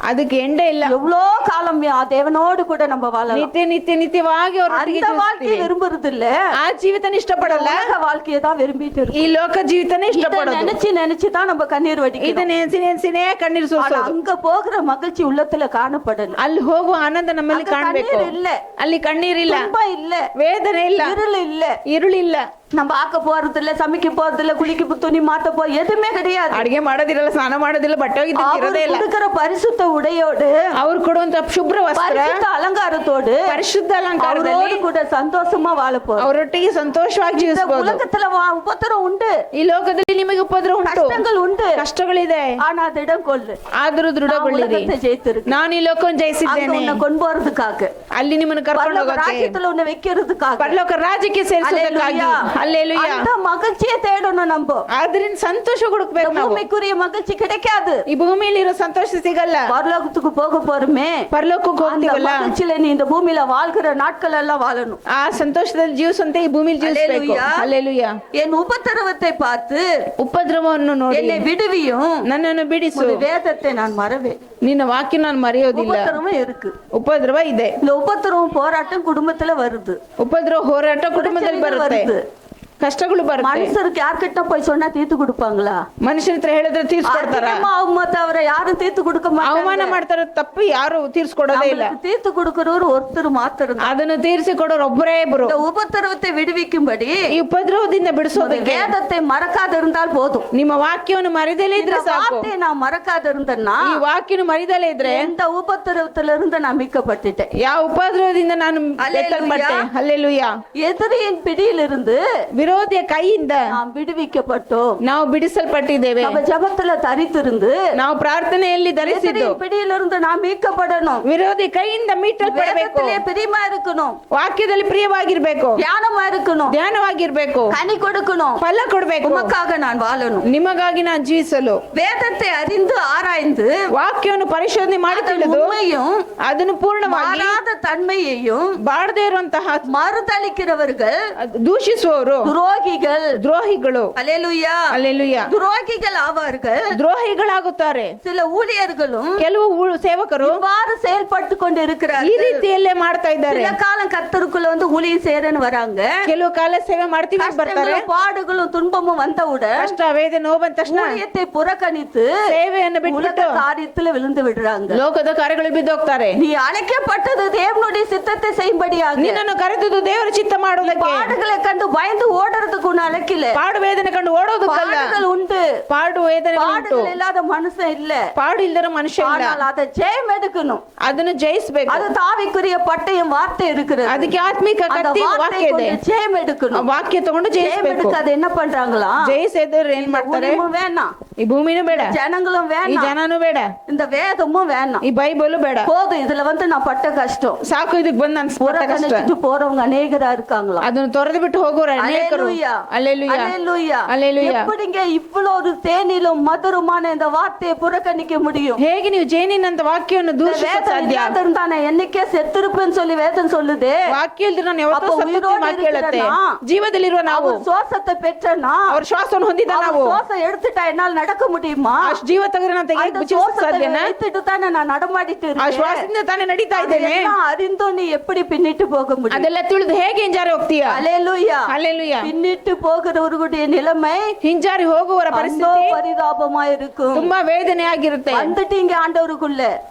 ಅದಕ್ಕೆ ಎಂಡೇ ಇಲ್ಲ. எவ்வளோ காலம் தேவனோடு கூட நம்ம வாழலாம். ನಿತ್ಯ ನಿತ್ಯ ನಿತ್ಯವಾಗಿ ಅವರೊಟ್ಟಿಗೆ அந்த வாழ்க்கையை விரும்புறது இல்ல. ಆ ಜೀವಿತನ ಇಷ್ಟಪಡಲ್ಲ. உலக வாழ்க்கையை தான் விரும்பிட்டு ಈ இருக்கு. ಲೋಕ ಜೀವಿತನೇ இதை ಇಷ್ಟಪಡೋದು. நினைச்சு தான் நம்ம கண்ணீர் வடிக்கிறோம். ಇದನ್ನ ನೆನ್ಸಿ ನೆನ್ಸಿನೇ ಕಣ್ಣೀರು ஆனா ಸುರಿಸೋದು. அங்க போகிற மகிழ்ச்சி உள்ளத்துல ಕಾಣப்படல. ಅಲ್ಲಿ ಹೋಗುವ ಆನಂದ ನಮ್ಮಲ್ಲಿ அங்க ಕಾಣಬೇಕು. கண்ணீர் இல்ல, ಅಲ್ಲಿ ಕಣ್ಣೀರಿಲ್ಲ, துன்பம் இல்ல, ವೇದನೆ ಇಲ್ಲ, இருள் இல்ல. ಇರುಳಿಲ್ಲ. நம்ம ஆக்க போறது இல்ல, சமைக்க போறது இல்ல, குளிக்க துணி மாத்த எதுவுமே கிடையாது. ಅಡಿಗೆ ಮಾಡೋದಿರಲ್ಲ, ಸ್ನಾನ ಮಾಡೋದಿಲ್ಲ, ಬಟ್ಟೆ ಒಗಿದಿರೋದೇ ಇಲ್ಲ. கொடுக்கிற பரிசுத்த உடையோடு, ಅವ್ರು ಕೊಡುವಂತ ಶುಭ್ರ ವಸ್ತ್ರ, பரிசுத்த அலங்காரத்தோடு, ಪರಿಶುದ್ಧ ಅಲಂಕಾರದಲ್ಲಿ அவரோடு கூட சந்தோஷமா வாழ போறோம். ಅವರೊಟ್ಟಿಗೆ ಸಂತೋಷವಾಗಿ இந்த ಜೀವಿಸಬಹುದು. உலகத்துல உபத்திரம் உண்டு, ಈ ಲೋಕದಲ್ಲಿ ನಿಮಗೆ ಉಪದ್ರ ಉಂಟು, கஷ்டங்கள் உண்டு, ಕಷ್ಟಗಳಿದೆ. ஆனா திடம் கொள்ளு. ಆದರೂ ದೃಢಗೊಳ್ಳಿರಿ. உலகத்தை ஜெயித்திருக்கு. ನಾನು ಈ ಲೋಕವನ್ನು அங்க ಜಯಿಸಿದ್ದೇನೆ. உன்னை கொண்டு போறதுக்காக, ಅಲ್ಲಿ ನಿಮ್ಮನ್ನು ಕರ್ಕೊಂಡು பரலோக ಹೋಗೋಕೆ, ராஜ்யத்துல உன்னை வைக்கிறதுக்காக, ಪರಲೋಕ ರಾಜ್ಯಕ್ಕೆ ಸೇರಿಸೋದಕ್ಕಾಗಿ. ಹಲ್ಲೆಲೂಯಾ. அந்த மகிழ்ச்சியை தேடணும் நம்ம. ಆದ್ರಿಂದ ಸಂತೋಷ ಹುಡುಕ್ಬೇಕು ನಾವು. பூமிக்குரிய மகிழ்ச்சி கிடைக்காது. ಈ ಭೂಮಿಯಲ್ಲಿ ಇರೋ ಸಂತೋಷ ಸಿಗಲ್ಲ. பரலோகத்துக்கு போக போறோமே, ಪರಲೋಕಕ್ಕೆ அந்த ಹೋಗ್ತೀವಲ್ಲ, மகிழ்ச்சியில நீ இந்த பூமியில வாழ்கிற நாட்கள் எல்லாம் வாழணும். ಆ ಸಂತೋಷದಲ್ಲಿ ಜೀವಿಸುವಂತೆ ಈ ಭೂಮಿಯಲ್ಲಿ ಜೀವಿಸಬೇಕು. ಹಲ್ಲೆಲೂಯಾ. ಹಲ್ಲೆಲೂಯಾ. என் உபத்திரவத்தை பார்த்து ಉಪದ್ರವವನ್ನು ನೋಡಿ என்னை விடுவியும், ನನ್ನನ್ನು ಬಿಡಿಸು. உன் வேதத்தை நான் மறவேன். ನಿನ್ನ ವಾಕ್ಯ ನಾನು ಮರೆಯೋದಿಲ್ಲ. உபத்திரவம் இருக்கு. ಉಪದ್ರವ ಇದೆ. இந்த உபத்திரவம் போராட்டம் குடும்பத்துல வருது. ಉಪದ್ರವ ಹೋರಾಟ ಕುಟುಂಬದಲ್ಲಿ ಬರುತ್ತೆ, வருது. ಕಷ್ಟಗಳು ಬರುತ್ತೆ. மனுஷருக்கு யார்கிட்ட போய் சொன்னா தீர்த்து கொடுப்பாங்களா? ಮನುಷ್ಯರ ಹತ್ರ ಹೇಳಿದ್ರೆ ತೀರ್ಸ್ಕೊಡ್ತಾರ? அவரை யாரும் தீர்த்து கொடுக்க ಅವಮಾನ மாட்டாங்க. ಮಾಡ್ತಾರ ತಪ್ಪು ಯಾರು ತೀರ್ಸ್ಕೊಡೋದೇ ಇಲ್ಲ. நம்மளுக்கு தீர்த்து கொடுக்கிறவர் ஒருத்தர் மாத்திரம் தான். ಅದನ್ನು ತೀರಿಸಿ ಕೊಡೋರು ಒಬ್ಬರೇ ಇಬ್ರು. இந்த உபத்திரவத்தை விடுவிக்கும்படி ಈ ಉಪದ್ರವದಿಂದ ಬಿಡಿಸೋದಕ್ಕೆ வேதத்தை மறக்காத இருந்தால் போதும். ನಿಮ್ಮ ವಾಕ್ಯವನ್ನು ಮರಿದಲೇ இந்த ಇದ್ರೆ ಸಾಕು. வார்த்தையை நான் மறக்காத இருந்தேன்னா ಈ ವಾಕ್ಯನು ಮರಿದಲೇ ಇದ್ರೆ இந்த உபத்திரவத்துல இருந்து நான் மீட்கப்பட்டுட்டேன். ಯಾವ ಉಪದ್ರವದಿಂದ ನಾನು ಹಲ್ಲೆಲೂಯಾ. ಎತ್ತಲ್ಪಟ್ಟೆ. ಹಲ್ಲೆಲೂಯಾ. எதிரியின் பிடியிலிருந்து ವಿರೋಧಿಯ ಕೈಯಿಂದ நாம் விடுவிக்கப்பட்டோம். ನಾವು ಬಿಡಿಸಲ್ಪಟ್ಟಿದ್ದೇವೆ. நம்ம ஜெபத்துல தரித்திருந்து ನಾವು ಪ್ರಾರ್ಥನೆಯಲ್ಲಿ ಧರಿಸಿದ್ದು எதிரியின் பிடியிலிருந்து நாம் மீட்கப்படணும். ವಿರೋಧಿ ಕೈಯಿಂದ ಮೀಟಲ್ಪಡಬೇಕು. வேதத்திலே பிரியமா இருக்கணும், ವಾಕ್ಯದಲ್ಲಿ ಪ್ರಿಯವಾಗಿರ್ಬೇಕು, ಧ್ಯಾனமா இருக்கணும், ಧ್ಯಾನವಾಗಿರ್ಬೇಕು, கனி கொடுக்கணும். ಫಲ ಕೊಡ್ಬೇಕು. உமக்காக நான் வாழணும். ನಿಮಗಾಗಿ ನಾನು ಜೀವಿಸಲು வேதத்தை அறிந்து ஆராய்ந்து ವಾಕ್ಯವನ್ನು ಪರಿಶೋಧನೆ ಮಾಡಿ அதன் ತಿಳಿದು உண்மையும் ಅದನ್ನು ಪೂರ್ಣವಾಗಿ மாறாத தன்மையையும் ಬಾಡದೇ ಇರುವಂತಹ மறுதளிக்கிறவர்கள் ದೂಷಿಸುವವರು துரோகிகள். ದ್ರೋಹಿಗಳು. அல்லேலூயா. ಅಲ್ಲೆಲೂಯಾ. துரோகிகள் ஆவார்கள். ದ್ರೋಹಿಗಳಾಗುತ್ತಾರೆ. சில ஊழியர்களும் ಕೆಲವು ಸೇವಕರು இவ்வாறு செயல்பட்டு கொண்டு ಈ இருக்கிறார்கள். ರೀತಿಯಲ್ಲೇ ಮಾಡ್ತಾ ಇದ್ದಾರೆ. சில காலம் கர்த்தருக்குள்ள வந்து ஊழியம் செய்யறன்னு வராங்க. ಕೆಲವು ಕಾಲ ಸೇವೆ ಮಾಡ್ತೀವಿ ಅಂತ ಬರ್ತಾರೆ. கஷ்டங்களும் பாடுகளும் துன்பமும் வந்தவுடன் ಕಷ್ಟ ವೇದನೆ ನೋವು ಬಂದ ತಕ್ಷಣ ஊழியத்தை புறக்கணித்து ಸೇವೆಯನ್ನು ಬಿಟ್ಬಿಟ್ಟು உலக காரியத்துல விழுந்து விடுறாங்க. ಲೋಕದ ಕಾರ್ಯಗಳು ಬಿದ್ದೋಗ್ತಾರೆ. நீ அழைக்கப்பட்டது தேவனுடைய சித்தத்தை செய்யும்படியாக. ನಿನ್ನನ್ನು ಕರೆದುದು ದೇವರ ಚಿತ್ತ ಮಾಡೋದಕ್ಕೆ. பாடுகளை கண்டு பயந்து ஓடுறதுக்கு உன்னை அழைக்கல. ಪಾಡು ವೇದನೆ ಕಂಡು ಓಡೋದಕ್ಕಲ್ಲ. பாடுகள் உண்டு, ಪಾಡು ವೇದನೆ ಉಂಟು. பாடுகள் இல்லாத மனுஷன் இல்ல. ಪಾಡು ಇಲ್ಲದ ಮನುಷ್ಯ ಇಲ್ಲ. ஆனால் அதை ஜெயம் எடுக்கணும். ಅದನ್ನು ಜಯಿಸಬೇಕು. அது தாவிக்குரிய பட்டயம் வார்த்தை இருக்கிறது. ಅದಕ್ಕೆ ಆತ್ಮಿಕ அந்த ಕತ್ತಿ வார்த்தை ವಾಕ್ಯ ಇದೆ. கொண்டு ஜெயம் ಆ எடுக்கணும். ವಾಕ್ಯ ತಗೊಂಡು ஜெயம் ಜಯಿಸಬೇಕು. எடுக்க அது என்ன பண்றாங்களா? ಜಯಿಸಿದ್ರೆ ಏನ್ ಮಾಡ್ತಾರೆ? ஊழியமும் வேணாம், ಈ ಭೂಮಿನೂ ಬೇಡ, ஜனங்களும் ಈ வேணாம், ಜನನೂ ಬೇಡ, இந்த வேதமும் வேணாம். ಈ ಬೈಬಲು ಬೇಡ. போதும், இதுல வந்து நான் பட்ட கஷ்டம். ಸಾಕು, ಇದಕ್ ಬಂದ್ ನನ್ ಕಷ್ಟ. புறக்கணிச்சுட்டு போறவங்க அநேகரா இருக்காங்களா? ಅದನ್ನು ತೊರೆದು ಬಿಟ್ಟು ಹೋಗೋರು ಅನೇಕರು. அல்லேலூயா. அல்லேலூயா. அல்லேலூயா. அல்லேலூயா. எப்படிங்க இவ்வளவு ஒரு தேனிலும் மதுரமான இந்த வார்த்தையை புறக்கணிக்க முடியும்? ಹೇಗೆ ನೀವು ಜೇನಿನಂತ ವಾಕ್ಯವನ್ನು ದೂಷಿಸಲು வேதம் ಸಾಧ್ಯ? இல்லாத இருந்தா நான் என்னைக்கே செத்திருப்பேன்னு சொல்லி வேதம் சொல்லுதே. ವಾಕ್ಯ ಇಲ್ದ್ರೆ ನಾನು ಯಾವತ್ತೋ அப்ப ಸತ್ತಿರ್ತೀನಿ உயிரோடு ವಾಕ್ಯ ಹೇಳುತ್ತೆ. இருக்கிறனா? ಜೀವದಲ್ಲಿರುವ ನಾವು அவர் சுவாசத்தை பெற்றனா? ಅವ್ರ ಶ್ವಾಸವನ್ನು ಹೊಂದಿದ அவர் ನಾವು சுவாசம் எடுத்துட்டா என்னால் நடக்க முடியுமா? ಅಷ್ಟು ಜೀವ ತೆಗೆದ್ರೆ ನಾನು ತೆಗೆಯಕ್ಕೆ அந்த ಜೀವಿಸಲು சுவாசத்தை ಸಾಧ್ಯನಾ? வைத்துட்டு தானே நான் நடமாடிட்டு ಆ இருக்கேன். ಶ್ವಾಸದಿಂದ ತಾನೇ ನಡೀತಾ ಇದ್ದೇನೆ. அதெல்லாம் அறிந்தும் நீ எப்படி பின்னிட்டு போக முடியும்? ಅದೆಲ್ಲ ತಿಳಿದು ಹೇಗೆ ಹಿಂಜಾರಿ ಹೋಗ್ತೀಯಾ? அல்லேலூயா. ಹಲ್ಲೆಲೂಯಾ. பின்னிட்டு போகிறவர்களுடைய நிலைமை ಹಿಂಜಾರಿ ಹೋಗುವವರ ரொம்ப ಪರಿಸ್ಥಿತಿ பரிதாபமா இருக்கும். ತುಂಬಾ ವೇದನೆ ಆಗಿರುತ್ತೆ. வந்துட்டீங்க ஆண்டவருக்குள்ள,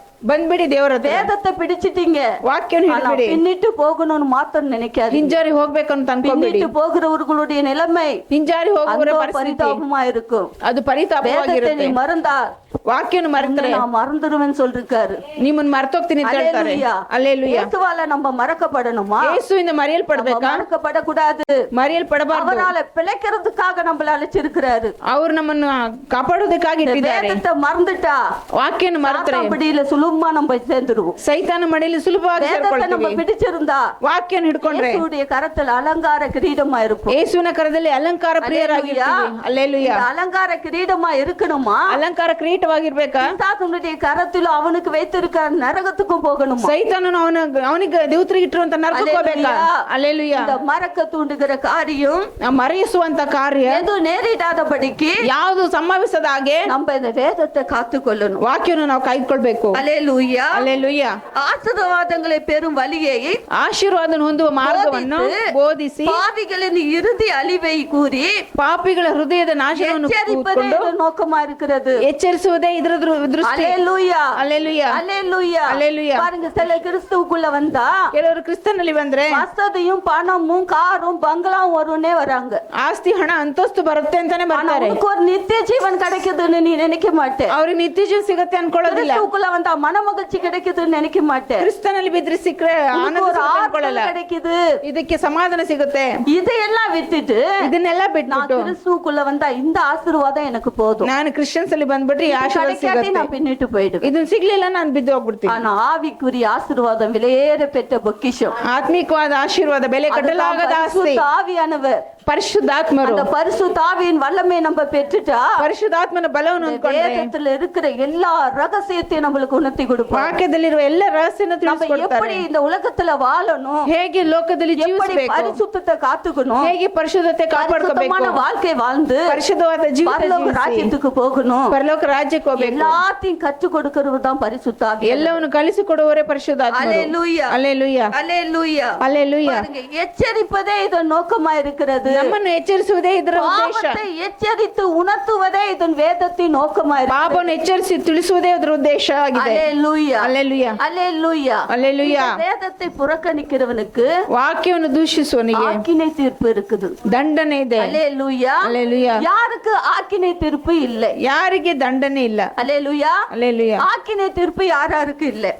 ಬಂದ್ಬಿಡಿ ದೇವರ ಹತ್ರ. வேதத்தை பிடிச்சிட்டீங்க, ವಾಕ್ಯನ ஆனா ಹಿಡ್ಬಿಡಿ. பின்னிட்டு போகணும்னு மாத்திரம் நினைக்காதீங்க. ಹಿಂಜಾರಿ ಹೋಗ್ಬೇಕು ಅಂತ ಅನ್ಕೊಂಬಿಡಿ. பின்னிட்டு போகிறவர்களுடைய நிலைமை ಹಿಂಜಾರಿ ಹೋಗುವವರ அந்த ಪರಿಸ್ಥಿತಿ பரிதாபமா இருக்கும். ಅದು வேதத்தை ಪರಿತಾಪವಾಗಿರುತ್ತೆ. நீ மறந்தா ವಾಕ್ಯನ ಮರೆತರೆ நான் மறந்துடுவேன்னு சொல்லிருக்காரு. ನಿಮ್ಮನ್ನ ಮರ್ತೋಗ್ತೀನಿ ಅಂತ ಹೇಳ್ತಾರೆ. ಅಲ್ಲೇಲೂಯಾ. இயேசுவால நம்ம மறக்கப்படணுமா? ಯೇಸುವಿಂದ ಮರೆಯಲ್ಪಡ್ಬೇಕಾ? மறக்கப்படக்கூடாது. ಮರೆಯಲ್ಪಡಬಾರ್ದು. அவரால பிழைக்கிறதுக்காக நம்மள அழைச்சிருக்கிறாரு. ಅವ್ರು ನಮ್ಮನ್ನ ಕಾಪಾಡೋದಕ್ಕಾಗಿ ಇಟ್ಟಿದ್ದಾರೆ. வேதத்தை மறந்துட்டா ವಾಕ್ಯನ ಮರೆತರೆ அப்படியில ಸುಲಭமா நம்ம சேர்ந்துருவோம். ಸೈತಾನ ಮಡಿಲಿ ಸುಲಭವಾಗಿ வேதத்தை நம்ம ಸೇರ್ಕೊಳ್ತೀವಿ. பிடிச்சிருந்தா ವಾಕ್ಯನ ಹಿಡ್ಕೊಂಡ್ರೆ இயேசுவுடைய கரத்தில் அலங்கார கிரீடமா இருப்போம். ಯೇಸುವಿನ ಕರದಲ್ಲಿ ಅಲಂಕಾರ ಪ್ರಿಯರಾಗಿರ್ತೀವಿ. ಅಲ್ಲೇಲೂಯಾ. இந்த அலங்கார கிரீடமா இருக்கணுமா? ಅಲಂಕಾರ ಕಿರೀಟವಾಗಿರ್ಬೇಕಾ? பிசாசுடைய கரத்தில் அவனுக்கு வைத்திருக்க நரகத்துக்கும் போகணுமா? ಸೈತಾನನು ಅವನಿಗೆ ದೇವತ್ರಿಗೆ ಇಟ್ಟಿರುವಂತ ನರಕಕ್ಕೆ ಹೋಗ್ಬೇಕಾ? ಅಲ್ಲೇಲೂಯಾ. இந்த மறக்க தூண்டுகிற காரியம் ಮರೆಯಿಸುವಂತ ಕಾರ್ಯ எது நேரிடாதபடிக்கு ಯಾವುದು ಸಂಭವಿಸದ ಹಾಗೆ நம்ம இந்த வேதத்தை காத்துக்கொள்ளணும். ವಾಕ್ಯವನ್ನು ನಾವು ಕಾಯ್ಕೊಳ್ಬೇಕು. அல்லேலூயா. ಅಲ್ಲೇಲೂಯಾ. ஆசீர்வாதங்களை பெறும் வழியை ಆಶೀರ್ವಾದ ಹೊಂದುವ ಮಾರ್ಗವನ್ನು ಬೋಧಿಸಿ பாவிகளின் இறுதி அழிவை கூறி ಪಾಪಿಗಳ ಹೃದಯದ ನಾಶವನ್ನು எச்சரிப்பதே இதன் நோக்கமா இருக்கிறது. ಎಚ್ಚರಿಸುವುದೇ ಇದರ ದೃಷ್ಟಿ. அல்லேலூயா. ಅಲ್ಲೇಲೂಯಾ. அல்லேலூயா. ಅಲ್ಲೇಲೂಯಾ. பாருங்க, சில கிறிஸ்துவுக்குள்ள வந்தா ಕೆಲವರು ಕ್ರಿಸ್ತನಲ್ಲಿ ಬಂದ್ರೆ வசதியும் பணமும் காரும் பங்களாவும் வரும்னே வராங்க. ಆಸ್ತಿ ಹಣ ಅಂತಸ್ತು ಬರುತ್ತೆ ಅಂತಾನೆ ஆனா ಬರ್ತಾರೆ. உனக்கு ஒரு நித்திய ஜீவன் கிடைக்குதுன்னு நீ நினைக்க மாட்டே. ಅವ್ರಿಗೆ ನಿತ್ಯ ಜೀವ ಸಿಗತ್ತೆ ಅನ್ಕೊಳ್ಳೋದಿಲ್ಲ. கிறிஸ்துவுக்குள்ள வந்தா மனமகிழ்ச்சி கிடைக்குதுன்னு நினைக்க மாட்டே. ಕ್ರಿಸ್ತನಲ್ಲಿ ಬಿದ್ರೆ ಸಿಕ್ಕರೆ ಆನಂದ உனக்கு ஒரு ಸಿಗುತ್ತೆ ஆறுதல் ಅನ್ಕೊಳ್ಳಲ್ಲ. கிடைக்குது. ಇದಕ್ಕೆ ಸಮಾಧಾನ ಸಿಗುತ್ತೆ. இதையெல்லாம் விட்டுட்டு ಇದನ್ನೆಲ್ಲ நான் ಬಿಟ್ಬಿಟ್ಟು கிறிஸ்துவுக்குள்ள வந்தா இந்த ஆசீர்வாதம் எனக்கு போதும், ನಾನು ಕ್ರಿಶ್ಚಿಯನ್ಸ್ ಅಲ್ಲಿ ಬಂದ್ಬಿಟ್ರೆ ಈ ಆಶೀರ್ವಾದ கிடைக்காட்டி ಸಿಗುತ್ತೆ. நான் பின்னிட்டு போயிடுவேன். ಇದನ್ ಸಿಗ್ಲಿಲ್ಲ ನಾನು ಬಿದ್ದು ಹೋಗ್ಬಿಡ್ತೀನಿ. ஆனா ஆவிக்குரிய ஆசீர்வாதம் விலையேற பெற்ற பொக்கிஷம். ಆತ್ಮಿಕವಾದ ಆಶೀರ್ವಾದ ಬೆಲೆ ಕಟ್ಟಲಾಗದ ಆಸ್ತಿ பரிசுத்த ஆவியானவர். ಪರಿಶುದ್ಧಾತ್ಮರು. அந்த பரிசுத்த ஆவியின் வல்லமை நம்ம பெற்றுட்டா ಪರಿಶುದ್ಧಾತ್ಮನ ಬಲವನ್ನು ಹೊಂದ್ಕೊಂಡ್ರೆ வேதத்துல இருக்கிற எல்லா ரகசியத்தையும் நம்மளுக்கு உணர்த்தி கொடுப்பார். ವಾಕ್ಯದಲ್ಲಿರುವ ಎಲ್ಲ ರಹಸ್ಯನ நம்ம ತಿಳಿಸಿಕೊಡ್ತಾರೆ. எப்படி இந்த உலகத்துல வாழணும், ಹೇಗೆ ಲೋಕದಲ್ಲಿ எப்படி ಜೀವಿಸಬೇಕು, பரிசுத்தத்தை காத்துக்கணும், ಹೇಗೆ ಪರಿಶುದ್ಧತೆ ಕಾಪಾಡ್ಕೋಬೇಕು, பரிசுத்தமான வாழ்க்கை வாழ்ந்து ಪರಿಶುದ್ಧವಾದ ಜೀವಿತ பரலோக ಜೀವಿಸಿ ராஜ்யத்துக்கு போகணும். ಪರಲೋಕ ರಾಜ್ಯಕ್ಕೆ ಹೋಗ್ಬೇಕು. எல்லாத்தையும் கற்றுக் கொடுக்கிறது தான் பரிசுத்த ஆவி. ಎಲ್ಲವನ್ನು ಕಲಿಸಿಕೊಡುವವರೇ ಪರಿಶುದ್ಧಾತ್ಮರು. அல்லேலூயா. ಅಲ್ಲೇಲೂಯಾ. அல்லேலூயா. ಅಲ್ಲೇಲೂಯಾ. பாருங்க, எச்சரிப்பதே இதன் நோக்கமா இருக்கிறது. ನಮ್ಮನ್ನು ಎಚ್ಚರಿಸುವುದೇ ಇದರ ಉದ್ದೇಶ. பாவத்தை எச்சரித்து உணர்த்துவதே இதன் வேதத்தின் நோக்கமா இருக்கிறது. ಪಾಪವನ್ನು ಎಚ್ಚರಿಸಿ ತಿಳಿಸುವುದೇ ಅದರ ಉದ್ದೇಶ ಆಗಿದೆ. அல்லேலூயா. ಅಲ್ಲೇಲೂಯಾ. அல்லேலூயா. ಅಲ್ಲೇಲೂಯಾ. இந்த வேதத்தை புறக்கணிக்கிறவனுக்கு ವಾಕ್ಯವನ್ನು ದೂಷಿಸುವನಿಗೆ ஆக்கினை தீர்ப்பு இருக்குது. ದಂಡನೆ ಇದೆ. அல்லேலூயா. ಅಲ್ಲೇಲೂಯಾ. யாருக்கு ஆக்கினை தீர்ப்பு இல்லை? ಯಾರಿಗೆ ದಂಡನೆ ಇಲ್ಲ. அல்லேலூயா. ಅಲ್ಲೇಲೂಯಾ. ஆக்கினை தீர்ப்பு யாராருக்கு இல்லை?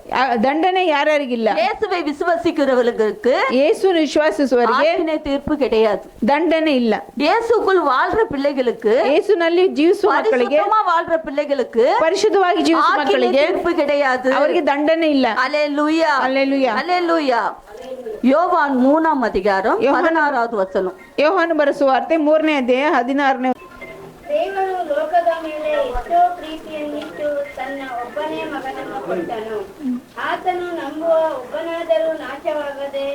ದಂಡನೆ ಯಾರ್ಯಾರಿಗಿಲ್ಲ. இயேசுவை விசுவாசிக்கிறவர்களுக்கு ಯೇಸುವನ್ನು ವಿಶ್ವಾಸಿಸುವವರಿಗೆ ஆக்கினை தீர்ப்பு கிடையாது. ದಂಡನೆ ಇಲ್ಲ. இயேசுக்குள் வாழ்ற பிள்ளைகளுக்கு, ಯೇಸುನಲ್ಲಿ ಜೀವಿಸುವ ಮಕ್ಕಳಿಗೆ, பரிசுத்தமா வாழ்ற பிள்ளைகளுக்கு ಪರಿಶುದ್ಧವಾಗಿ ಜೀವಿಸುವ ஆக்கினை ಮಕ್ಕಳಿಗೆ தீர்ப்பு கிடையாது. ಅವರಿಗೆ ದಂಡನೆ ಇಲ್ಲ. அல்லேலூயா. ಅಲ್ಲೇಲೂಯಾ. அல்லேலூயா. யோவான் 3ஆம் அதிகாரம் 16வது வசனம். ಯೋಹಾನ ಬರೆಸುವಾರ್ತೆ 3ನೇ ಅಧ್ಯಾಯ 16ನೇ. ದೇವರು ಲೋಕದ ಮೇಲೆ ಎಷ್ಟೋ ಪ್ರೀತಿಯನ್ನಿಟ್ಟು ತನ್ನ ಒಬ್ಬನೇ ಮಗನನ್ನು ಕೊಟ್ಟನು. ಆತನು ನಂಬುವ ಒಬ್ಬನಾದರೂ ನಾಶವಾಗದೆ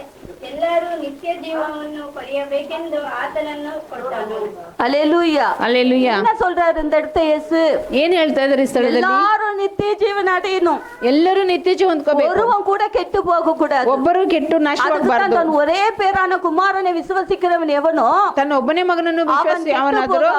ಎಲ್ಲರೂ ನಿತ್ಯ ಜೀವವನ್ನು ಪಡೆಯಬೇಕೆಂದು ಆತನನ್ನು ಕೊಟ್ಟನು. அல்லேலூயா. ಅಲ್ಲೇಲೂಯಾ. என்ன சொல்றாரு இந்த இடத்த இயேசு? ಏನ್ ಹೇಳ್ತಾ ಇದಾರೆ ಈ ಸ್ಥಳದಲ್ಲಿ? எல்லாரும் நித்திய ஜீவன் அடையணும். ಎಲ್ಲರೂ ನಿತ್ಯ ಜೀವ ಹೊಂದ್ಕೋಬೇಕು. ஒருவன் கூட கெட்டு போக கூடாது. ಒಬ್ಬರು ಕೆಟ್ಟು ನಾಶವಾಗಬಾರದು. தன் ஒரே பேரான குமாரனை விசுவாசிக்கிறவன் எவனோ ತನ್ನ ಒಬ್ಬನೇ ಮಗನನ್ನು ವಿಶ್ವಾಸಿ ಅವನಾದರೂ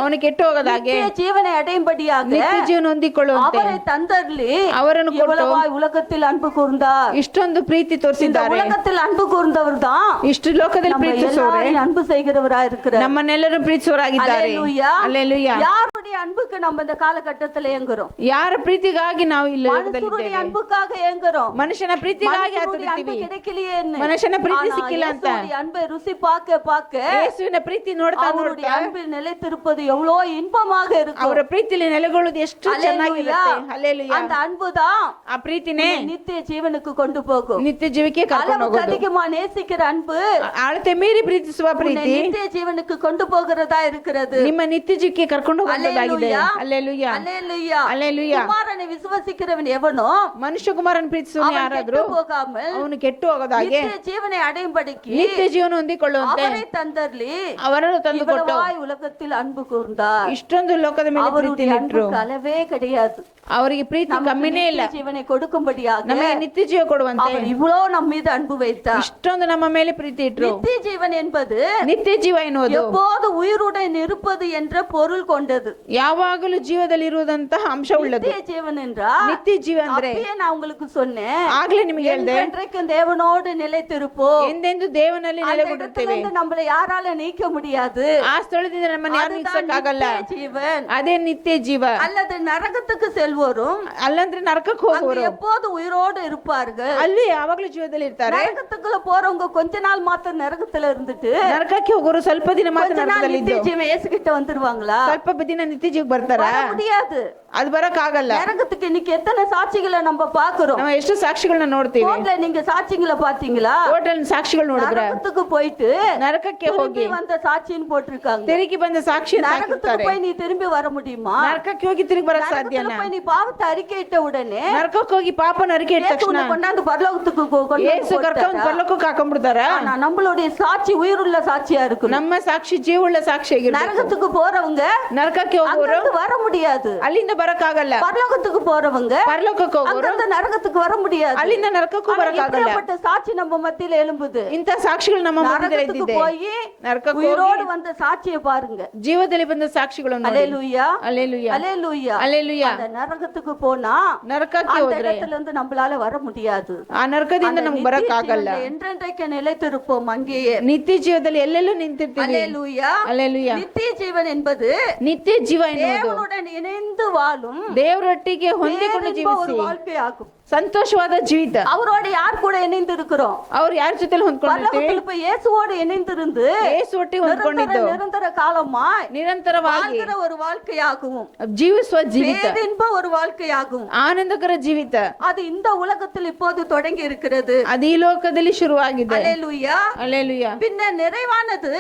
ಅವನು ಕೆಟ್ಟು ಹೋಗದಾಗೆ நித்திய ஜீவனை அடையும்படியாக ನಿತ್ಯ ಜೀವನ ಹೊಂದಿಕೊಳ್ಳುವಂತೆ அவரை தந்தருளி ಅವರನ್ನು ಕೊಟ್ಟು இவ்வளவாய் உலகத்தில் அன்பு கூர்ந்தார். ಇಷ್ಟೊಂದು ಪ್ರೀತಿ இந்த ತೋರಿಸಿದ್ದಾರೆ. உலகத்தில் அன்பு கூர்ந்தவர் தான் ಇಷ್ಟು ಲೋಕದಲ್ಲಿ ಪ್ರೀತಿಸುವವರೇ அன்பு செய்கிறவராய் இருக்கிறார். ನಮ್ಮನ್ನೆಲ್ಲರೂ ಪ್ರೀತಿಸುವವರಾಗಿದ್ದಾರೆ. அல்லேலூயா. ಅಲ್ಲೇಲೂಯಾ. யாருடைய அன்புக்கு நம்ம இந்த காலகட்டத்தில் ஏங்குறோம்? ಯಾರ ಪ್ರೀತಿಗಾಗಿ ನಾವು ಈ மனுஷருடைய ಲೋಕದಲ್ಲಿದ್ದೇವೆ? அன்புக்காக ஏங்குறோம். ಮನುಷ್ಯನ ಪ್ರೀತಿಗಾಗಿ மனுஷருடைய அன்பு ಆತುರ್ತೀವಿ. கிடைக்கலையேன்னு. ಮನುಷ್ಯನ ಪ್ರೀತಿ ஆனா ಸಿಕ್ಕಿಲ್ಲ ಅಂತ இயேசுவுடைய அன்பை ருசி பார்க்க பார்க்க ಯೇಸುವಿನ ಪ್ರೀತಿ ನೋಡ್ತಾ அவருடைய ನೋಡ್ತಾ அன்பில் நிலைத்திருப்பது எவ்வளோ இன்பமாக இருக்கும். ಅವರ ಪ್ರೀತಿಲಿ ನೆಲೆಗೊಳ್ಳುವುದು ಎಷ್ಟು ಚೆನ್ನಾಗಿರುತ್ತೆ. ಅಲ್ಲೇಲೂಯಾ. அந்த அன்புதான் ಆ ಪ್ರೀತಿನೇ நித்திய ஜீவனுக்கு கொண்டு போகும். ನಿತ್ಯ ಜೀವಕ್ಕೆ ಕರ್ಕೊಂಡು அளவுக்கு ಹೋಗೋದು. அதிகமா நேசிக்கிற அன்பு ಅಳತೆ ಮೀರಿ ಪ್ರೀತಿಸುವ உன்னை ಪ್ರೀತಿ நித்திய ஜீவனுக்கு கொண்டு போகிறதா இருக்கிறது. ನಿಮ್ಮ ನಿತ್ಯ ಜೀವಕ್ಕೆ ಕರ್ಕೊಂಡು ಹೋಗೋದಾಗಿದೆ. அல்லேலூயா. ಅಲ್ಲೇಲೂಯಾ. அல்லேலூயா. ಅಲ್ಲೇಲೂಯಾ. குமாரனை விசுவாசிக்கிறவன் எவனோ ಮನುಷ್ಯ ಕುಮಾರನ ಪ್ರೀತಿಸುವ அவன் ಯಾರಾದ್ರೂ கெட்டு போகாமல் ಅವನು ಕೆಟ್ಟು ಹೋಗೋದಾಗೆ நித்திய ஜீவனை அடையும்படிக்கு ನಿತ್ಯ ಜೀವನ ಹೊಂದಿಕೊಳ್ಳುವಂತೆ அவரை தந்தர்லி ಅವರನ್ನು ತಂದು ಕೊಟ್ಟು இவ்வளவாய் உலகத்தில் அன்பு கூர்ந்தார். ಇಷ್ಟೊಂದು ಲೋಕದ ಮೇಲೆ ಪ್ರೀತಿ அவருடைய ಇಟ್ರು. அன்புக்கு அளவே கிடையாது. ಅವರಿಗೆ ಪ್ರೀತಿ நமக்கு ಕಮ್ಮಿನೇ ಇಲ್ಲ. நித்திய ஜீவனை கொடுக்கும்படியாக ನಮಗೆ ನಿತ್ಯ ಜೀವ ಕೊಡುವಂತೆ அவர் இவ்வளவு நம் மீது அன்பு வைத்தார். ಇಷ್ಟೊಂದು ಇಷ್ಟೊಂದು ನಮ್ಮ ಮೇಲೆ ಪ್ರೀತಿ ಇಟ್ರು. நித்திய ஜீவன் என்பது ನಿತ್ಯ ಜೀವ ಎನ್ನುವುದು எப்போது உயிருடன் இருப்பது என்ற பொருள் கொண்டது. ಯಾವಾಗಲೂ ಜೀವದಲ್ಲಿ ಇರುವುದಂತಹ ಅಂಶ ಉಳ್ಳದು. நித்திய ஜீவன் என்றால் ನಿತ್ಯ ಜೀವ ಅಂದ್ರೆ அப்பயே நான் உங்களுக்கு சொன்னேன், ಆಗ್ಲೇ ನಿಮ್ಗೆ ಹೇಳ್ದೆ, என்றைக்கும் தேவனோடு நிலைத்திருப்போம். ಎಂದೆಂದು ದೇವನಲ್ಲಿ அந்த ನೆಲೆಗೊಂಡಿರ್ತೇವೆ. இடத்திலிருந்து நம்மளை யாரால நீக்க முடியாது. ಆ ಸ್ಥಳದಿಂದ ನಮ್ಮನ್ನು ಯಾರು ನಿಲ್ಸಕ್ಕಾಗಲ್ಲ. நித்திய ஜீவன். ಅದೇ ನಿತ್ಯ ಜೀವ. அல்லது நரகத்துக்கு செல்வோரும் ಅಲ್ಲಂದ್ರೆ ನರಕಕ್ಕೆ அங்கு ಹೋಗುವರು எப்போது உயிரோடு இருப்பார்கள். ಅಲ್ಲಿ ಯಾವಾಗ್ಲೂ ಜೀವದಲ್ಲಿ ಇರ್ತಾರೆ. நரகத்துக்குள்ள போறவங்க கொஞ்ச நாள் மாத்திரம் நரகத்துல இருந்துட்டு ನರಕಕ್ಕೆ ಹೋಗೋರು ಸ್ವಲ್ಪ ದಿನ ಮಾತ್ರ கொஞ்ச நாள் ನರಕದಲ್ಲಿ நித்திய ಇದ್ದು ஜீவன் இயேசு கிட்ட வந்துருவாங்களா? ಸ್ವಲ್ಪ ದಿನ ನಿತ್ಯ ಜೀವ ಬರ್ತಾರ? வர முடியாது. ಅದು ಬರಕ್ ಆಗಲ್ಲ. நரகத்துக்கு இன்னைக்கு எத்தனை சாட்சிகளை நம்ம பாக்குறோம். ನಾವು ಎಷ್ಟು ಸಾಕ್ಷಿಗಳನ್ನ ನೋಡ್ತೀವಿ. கோட்ல நீங்க சாட்சிகளை பாத்தீங்களா? ಹೋಟೆಲ್ ಸಾಕ್ಷಿಗಳು ನೋಡಿದ್ರ நரகத்துக்கு போயிட்டு ನರಕಕ್ಕೆ ಹೋಗಿ திரும்பி வந்த சாட்சின்னு போட்டிருக்காங்க. ತಿರುಗಿ ಬಂದ ಸಾಕ್ಷಿ நரகத்துக்கு போய் நீ திரும்பி வர முடியுமா? ನರಕಕ್ಕೆ ಹೋಗಿ ತಿರುಗಿ ಬರಕ್ நரகத்துல ಸಾಧ್ಯನಾ? போய் நீ பாவத்தை அறிக்கையிட்ட உடனே ನರಕಕ್ಕೆ ಹೋಗಿ ಪಾಪನ ಅರಿಕೆ ಇಟ್ಟ இயேசு ತಕ್ಷಣ உன்னை கொண்டாந்து பரலோகத்துக்கு கொண்டு ಯೇಸು ಕರ್ಕೊಂಡು ಪರಲೋಕಕ್ಕೆ ಹಾಕೊಂಡ್ಬಿಡ್ತಾರ. ஆனா நம்மளுடைய சாட்சி உயிருள்ள சாட்சியா இருக்கணும். ನಮ್ಮ ಸಾಕ್ಷಿ ಜೀವವುಳ್ಳ ಸಾಕ್ಷಿಯಾಗಿರ್ಬೇಕು. நரகத்துக்கு போறவங்க ನರಕಕ್ಕೆ ಹೋಗೋರು அங்கிருந்து வர முடியாது. ಅಲ್ಲಿಂದ ಬರಕ್ ಆಗಲ್ಲ. பரலோகத்துக்கு போறவங்க ಪರಲೋಕಕ್ಕೆ ಹೋಗೋರು அங்கிருந்து நரகத்துக்கு வர முடியாது. ಅಲ್ಲಿಂದ ನರಕಕ್ಕೂ ஆனா ಬರಕ್ ಆಗಲ್ಲ. இப்படிப்பட்ட சாட்சி நம்ம மத்தியில எழும்புது. ಇಂಥ ಸಾಕ್ಷಿಗಳು ನಮ್ಮ ಮಧ್ಯದಲ್ಲಿ நரகத்துக்கு ಇದ್ದಿದೆ. போய் ನರಕಕ್ಕೆ உயிரோடு ಹೋಗಿ வந்த சாட்சியை பாருங்க. ಜೀವದಲ್ಲಿ ಬಂದ ಸಾಕ್ಷಿಗಳನ್ನು ನೋಡಿ. அல்லேலூயா அல்லேலೂಯಾ அல்லேலூயா அல்லேலೂಯಾ. அந்த நரகத்துக்கு போனா ನರಕಕ್ಕೆ அந்த ಹೋದ್ರೆ இடத்துல இருந்து நம்மளால வர முடியாது. ಆ ನರಕದಿಂದ ನಮ್ಗೆ ಬರಕ್ ಆಗಲ್ಲ. என்றென்றைக்கு நிலைத்திருப்போம் அங்கேயே. ನಿತ್ಯ ಜೀವದಲ್ಲಿ ಎಲ್ಲೆಲ್ಲೂ ನಿಂತಿರ್ತೀವಿ. அல்லேலூயா அல்லேலூயா. நித்திய ஜீவன் என்பது ನಿತ್ಯ ಜೀವ ಎನ್ನುವುದು தேவனுடன் இணைந்து வாழும் ದೇವರೊಟ್ಟಿಗೆ ಹೊಂದಿಕೊಂಡು பேரின்ப ஒரு ಜೀವಿಸಿ வாழ்க்கையாகும். ಸಂತೋಷವಾದ ಜೀವಿತ. அவரோட யார் கூட இணைந்து இருக்கிறோம்? ಅವ್ರು ಯಾರ ಜೊತೆಲಿ ಹೊಂದ್ಕೊಂಡಿರ್ತೀವಿ? பரலோகத்தில் இப்ப இயேசுவோடு இணைந்திருந்து ಯೇಸು ಒಟ್ಟಿಗೆ ಹೊಂದ್ಕೊಂಡಿದ್ದು நிரந்தர காலமாய் ನಿರಂತರವಾಗಿ வாழ்கிற ஒரு வாழ்க்கையாகும். ಜೀವಿಸುವ ಜೀವಿತ, பேரின்ப ஒரு வாழ்க்கையாகும். ಆನಂದಕರ ಜೀವಿತ. அது இந்த உலகத்தில் இப்போது தொடங்கி இருக்கிறது. ಅದು ಈ ಲೋಕದಲ್ಲಿ ಶುರುವಾಗಿದೆ. அல்லேலூயா. ಅಲ್ಲೇಲುಯ್ಯ. பின்ன நிறைவானது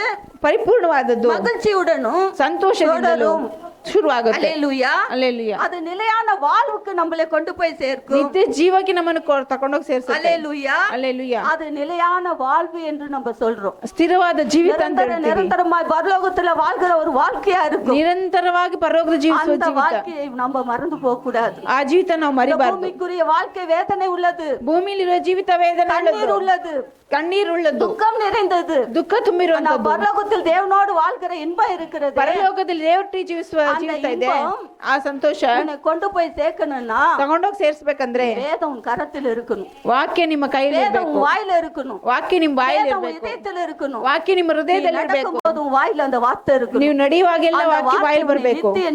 ಪರಿಪೂರ್ಣವಾದದ್ದು மகிழ்ச்சியுடனும் ಸಂತೋಷದಿಂದಲೂ ಶುರುವಾಗುತ್ತೆ. அல்லேலூயா. ಅಲ್ಲೇಲುಯ್ಯ. அது நிலையான வாழ்வுக்கு நம்மளை கொண்டு போய் சேர்க்கும். ನಿತ್ಯ ಜೀವಕ್ಕೆ ನಮ್ಮನ್ನು ತಕೊಂಡೋಗಿ ಸೇರಿಸುತ್ತೆ. அல்லேலூயா. ಅಲ್ಲೇಲುಯ್ಯ. அது நிலையான வாழ்வு என்று நம்ம சொல்றோம். ಸ್ಥಿರವಾದ ಜೀವಿತ ಅಂತ ಹೇಳ್ತೀವಿ. நிரந்தரமாய் பரலோகத்துல வாழ்கிற ஒரு வாழ்க்கையா இருக்கும். ನಿರಂತರವಾಗಿ ಪರಲೋಕದ ಜೀವಿಸುವ அந்த ಜೀವಿತ. வாழ்க்கையை நம்ம மறந்து போக கூடாது. ಆ ಜೀವಿತ ನಾವು ಮರಿಬಾರದು. பூமிக்குரிய வாழ்க்கை வேதனை உள்ளது. ಭೂಮಿಲಿರುವ ಜೀವಿತ ವೇದನೆ கண்ணீர் உள்ளது. ಕಣ್ಣೀರುಳ್ಳದ್ದು, துக்கம் நிறைந்தது. ದುಃಖ ತುಂಬಿರುವಂತದ್ದು. பரலோகத்தில் தேவனோடு வாழ்கிற இன்பம் இருக்கிறது. ಪರಲೋಕದಲ್ಲಿ ದೇವರೊಟ್ಟಿಗೆ ಜೀವಿಸುವ ಜೀವಿತ ಇದೆ. ಆ ಸಂತೋಷ உன்னை கொண்டு போய் சேர்க்கணும்னா ತಗೊಂಡೋಗಿ ಸೇರ್ಸ್ಬೇಕಂದ್ರೆ வேதம் உன் கரத்தில் இருக்கணும். ವಾಕ್ಯ ನಿಮ್ಮ ಕೈಯಲ್ಲಿ வேதம் ಇರಬೇಕು. உன் வாயில இருக்கணும். ವಾಕ್ಯ ನಿಮ್ಮ ಬಾಯಲ್ಲಿ வேதம் உன் ಇರಬೇಕು. இதயத்தில் இருக்கணும். ವಾಕ್ಯ ನಿಮ್ಮ ಹೃದಯದಲ್ಲಿ ಇರಬೇಕು. நடக்கும்போது உன் வாயில அந்த வார்த்தை இருக்கணும். ನೀವು ನಡೆಯುವಾಗೆಲ್ಲ அந்த ವಾಕ್ಯ ಬಾಯಲ್ಲಿ ಬರಬೇಕು. நித்திய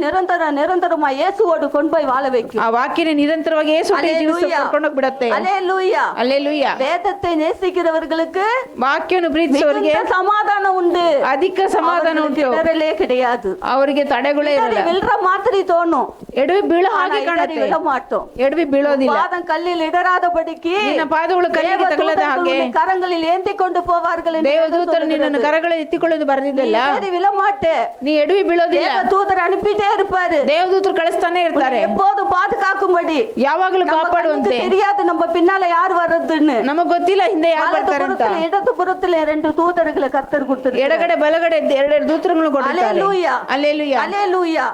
நிரந்தரமா இயேசுவோடு கொண்டு போய் வாழ வைக்கும். ಆ ವಾಕ್ಯನ ನಿರಂತರವಾಗಿ ಯೇಸುವಿಗೆ ಕರ್ಕೊಂಡೋಗಿ ಬಿಡುತ್ತೆ. அல்லேலூயா. ಅಲ್ಲೇಲೂಯಾ. வேதத்தை நேசிக்கிறவர்களுக்கு ವಾಕ್ಯವನ್ನು ಪ್ರೀತಿಸುವವರಿಗೆ மிகுந்த சமாதானம் உண்டு. ಅಧಿಕ ಸಮಾಧಾನ ಉಂಟು. இடரலே கிடையாது. ಅವರಿಗೆ ತಡೆಗಳೇ ಇರಲ್ಲ. விழுற மாதிரி தோணும். ಎಡವಿ ಬೀಳೋ ஆனா ಹಾಗೆ இடறி ಕಾಣುತ್ತೆ. விழ மாட்டோம். ಎಡವಿ ಬೀಳೋದಿಲ್ಲ. பாதம் கல்லில் இடராதபடிக்கு ನಿನ್ನ ಪಾದಗಳು ಕಲ್ಲಿಗೆ ತಗಲದ ಹಾಗೆ கரங்களில் ஏந்தி கொண்டு போவார்கள் என்று ದೇವದೂತರು ನಿನ್ನನ್ನು ಕರಗಳಲ್ಲಿ ಎತ್ತಿಕೊಳ್ಳೋದು ಬರೆದಿದ್ದಲ್ಲ. இடறி விழ மாட்டே. ನೀ ಎಡವಿ ಬೀಳೋದಿಲ್ಲ. தூதர் அனுப்பிட்டே இருப்பாரு. ದೇವದೂತರು ಕಳಿಸ್ತಾನೆ ಇರ್ತಾರೆ. எப்போதும் பாதுகாக்கும்படி. ಯಾವಾಗಲೂ ಕಾಪಾಡುವಂತೆ. தெரியாது நம்ம பின்னால யார் வர்றதுன்னு. ನಮಗ್ ಗೊತ್ತಿಲ್ಲ ಹಿಂದೆ ಯಾರು ಬರ್ತಾರೆ ಅಂತ. இடது புறத்துல 2 தூதர்களை கர்த்தர் கொடுத்திருக்கார். ಎಡಗಡೆ ಬಲಗಡೆ 2 ದೂತರುಗಳನ್ನು ಕೊಟ್ಟಿದ್ದಾರೆ. அல்லேலூயா. அல்லேலೂಯಾ. அல்லேலூயா.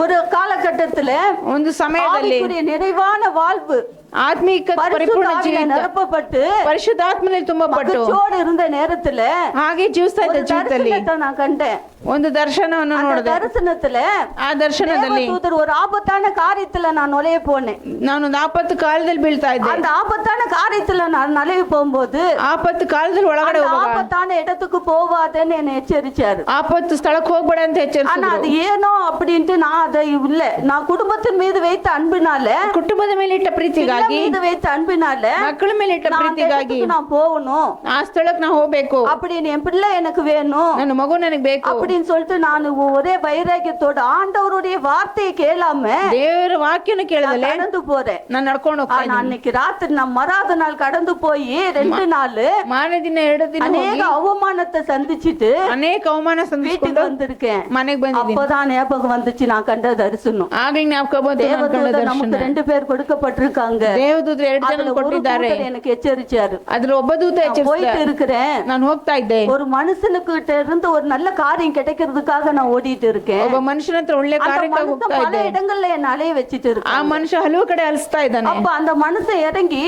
ஒரு காலகட்டத்துல ಒಂದು ಸಮಯದಲ್ಲಿ ஆவிக்குரிய நிறைவான வாழ்வு ಆತ್ಮೀಕ ಪರಿಪೂರ್ಣ ಜೀವಿತ நிரப்பப்பட்டு ಪರಿಶುದ್ಧಾತ್ಮನಲ್ಲಿ ತುಂಬಪಟ್ಟು மகிழ்ச்சியோடு இருந்த நேரத்துல ಹಾಗೆ ಜೀವಿಸ್ತಾ ಇದ್ದ ಜೀವಿತದಲ್ಲಿ தரிசனத்தை நான் கண்டேன். ಒಂದು ದರ್ಶನವನ್ನು அந்த ನೋಡಿದೆ. தரிசனத்துல ಆ ದರ್ಶನದಲ್ಲಿ தேவதூதர் ஒரு ஆபத்தான காரியத்துல நான் நுழைய போனேன். ನಾನೊಂದು ಆಪತ್ತು ಕಾಲದಲ್ಲಿ ಬೀಳ್ತಾ ಇದ್ದೆ. அந்த ஆபத்தான காரியத்துல நான் நுழைய போகும்போது ಆಪತ್ತು ಕಾಲದಲ್ಲಿ ಒಳಗಡೆ அந்த ಹೋಗುವಾಗ ஆபத்தான இடத்துக்கு போவாதேன்னு என்னை எச்சரிச்சாரு. ಆಪತ್ತು ಸ್ಥಳಕ್ಕೆ ಹೋಗ್ಬೇಡ ಅಂತ ஆனா ಎಚ್ಚರಿಸಿದ್ರು. அது ஏனோ அப்படின்ட்டு நான் அதை இல்ல, நான் குடும்பத்தின் மீது வைத்த அன்பினால, ಕುಟುಂಬದ ಮೇಲೆ ಇಟ್ಟ ಪ್ರೀತಿಗಾಗಿ, மீது வைத்த அன்பினால ಮಕ್ಕಳ ಮೇಲೆ ಇಟ್ಟ நான் அந்த ಪ್ರೀತಿಗಾಗಿ இடத்துக்கு நான் போகணும், ಆ ಸ್ಥಳಕ್ಕೆ ನಾ ಹೋಗ್ಬೇಕು, அப்படின்னு என் பிள்ளை எனக்கு வேணும் ನನ್ನ ಮಗು ನನಗೆ ಬೇಕು அப்படின்னு சொல்லிட்டு நான் ஒரே வைராக்கியத்தோட ஆண்டவருடைய வார்த்தையை கேளாம ದೇವರ ವಾಕ್ಯನ ಕೇಳದಲೆ கடந்து போறேன். ನಾನು ನಡ್ಕೊಂಡು ಹೋಗ್ತಾ ஆனா அன்னைக்கு ராத்திரி நான் மறாத நாள் கடந்து போய் 2 நாள் ಮಾರನೇ ದಿನ 2 ದಿನ அநேக அவமானத்தை சந்திச்சுட்டு ಅನೇಕ ಅವಮಾನ வீட்டுக்கு ಸಂಧಿಸಿಕೊಂಡು வந்திருக்கேன். ಮನೆಗೆ ಬಂದಿದ್ದೀನಿ. அப்பதான் ஞாபகம் வந்துச்சு நான் கண்ட தரிசனம். ಆಗ್ಲಿ ಜ್ಞಾಪಕ ಬಂತು, ನಾನು ಕಂಡ தேவதூதர் நமக்கு ದರ್ಶನ. 2 பேர் கொடுக்கப்பட்டிருக்காங்க. ದೇವದೂತರು 2 ಜನ அதுல ஒரு ಕೊಟ್ಟಿದ್ದಾರೆ. தூதர் எனக்கு எச்சரிச்சாரு. ಅದ್ರ ಒಬ್ಬ ದೂತ நான் ಎಚ್ಚರಿಸಿದ, போயிட்டு இருக்கிறேன். ನಾನು ಹೋಗ್ತಾ ಇದ್ದೆ. ஒரு மனுஷனுக்கிட்ட இருந்து ஒரு நல்ல காரியம் கிடைக்கிறதுக்காக நான் ஓடிட்டு இருக்கேன். ಒಬ್ಬ ಮನುಷ್ಯನ ಹತ್ರ ಒಳ್ಳೆ அந்த ಕಾರ್ಯಕ್ಕಾಗಿ மனுஷன் ಹೋಗ್ತಾ பல ಇದ್ದೆ. இடங்கள்ல என்ன அலைய வச்சிட்டு ಆ இருக்கான். ಮನುಷ್ಯ ಹಲವು ಕಡೆ ಅಲಿಸ್ತಾ ಇದ್ದಾನೆ. அப்ப அந்த மனுஷன் இறங்கி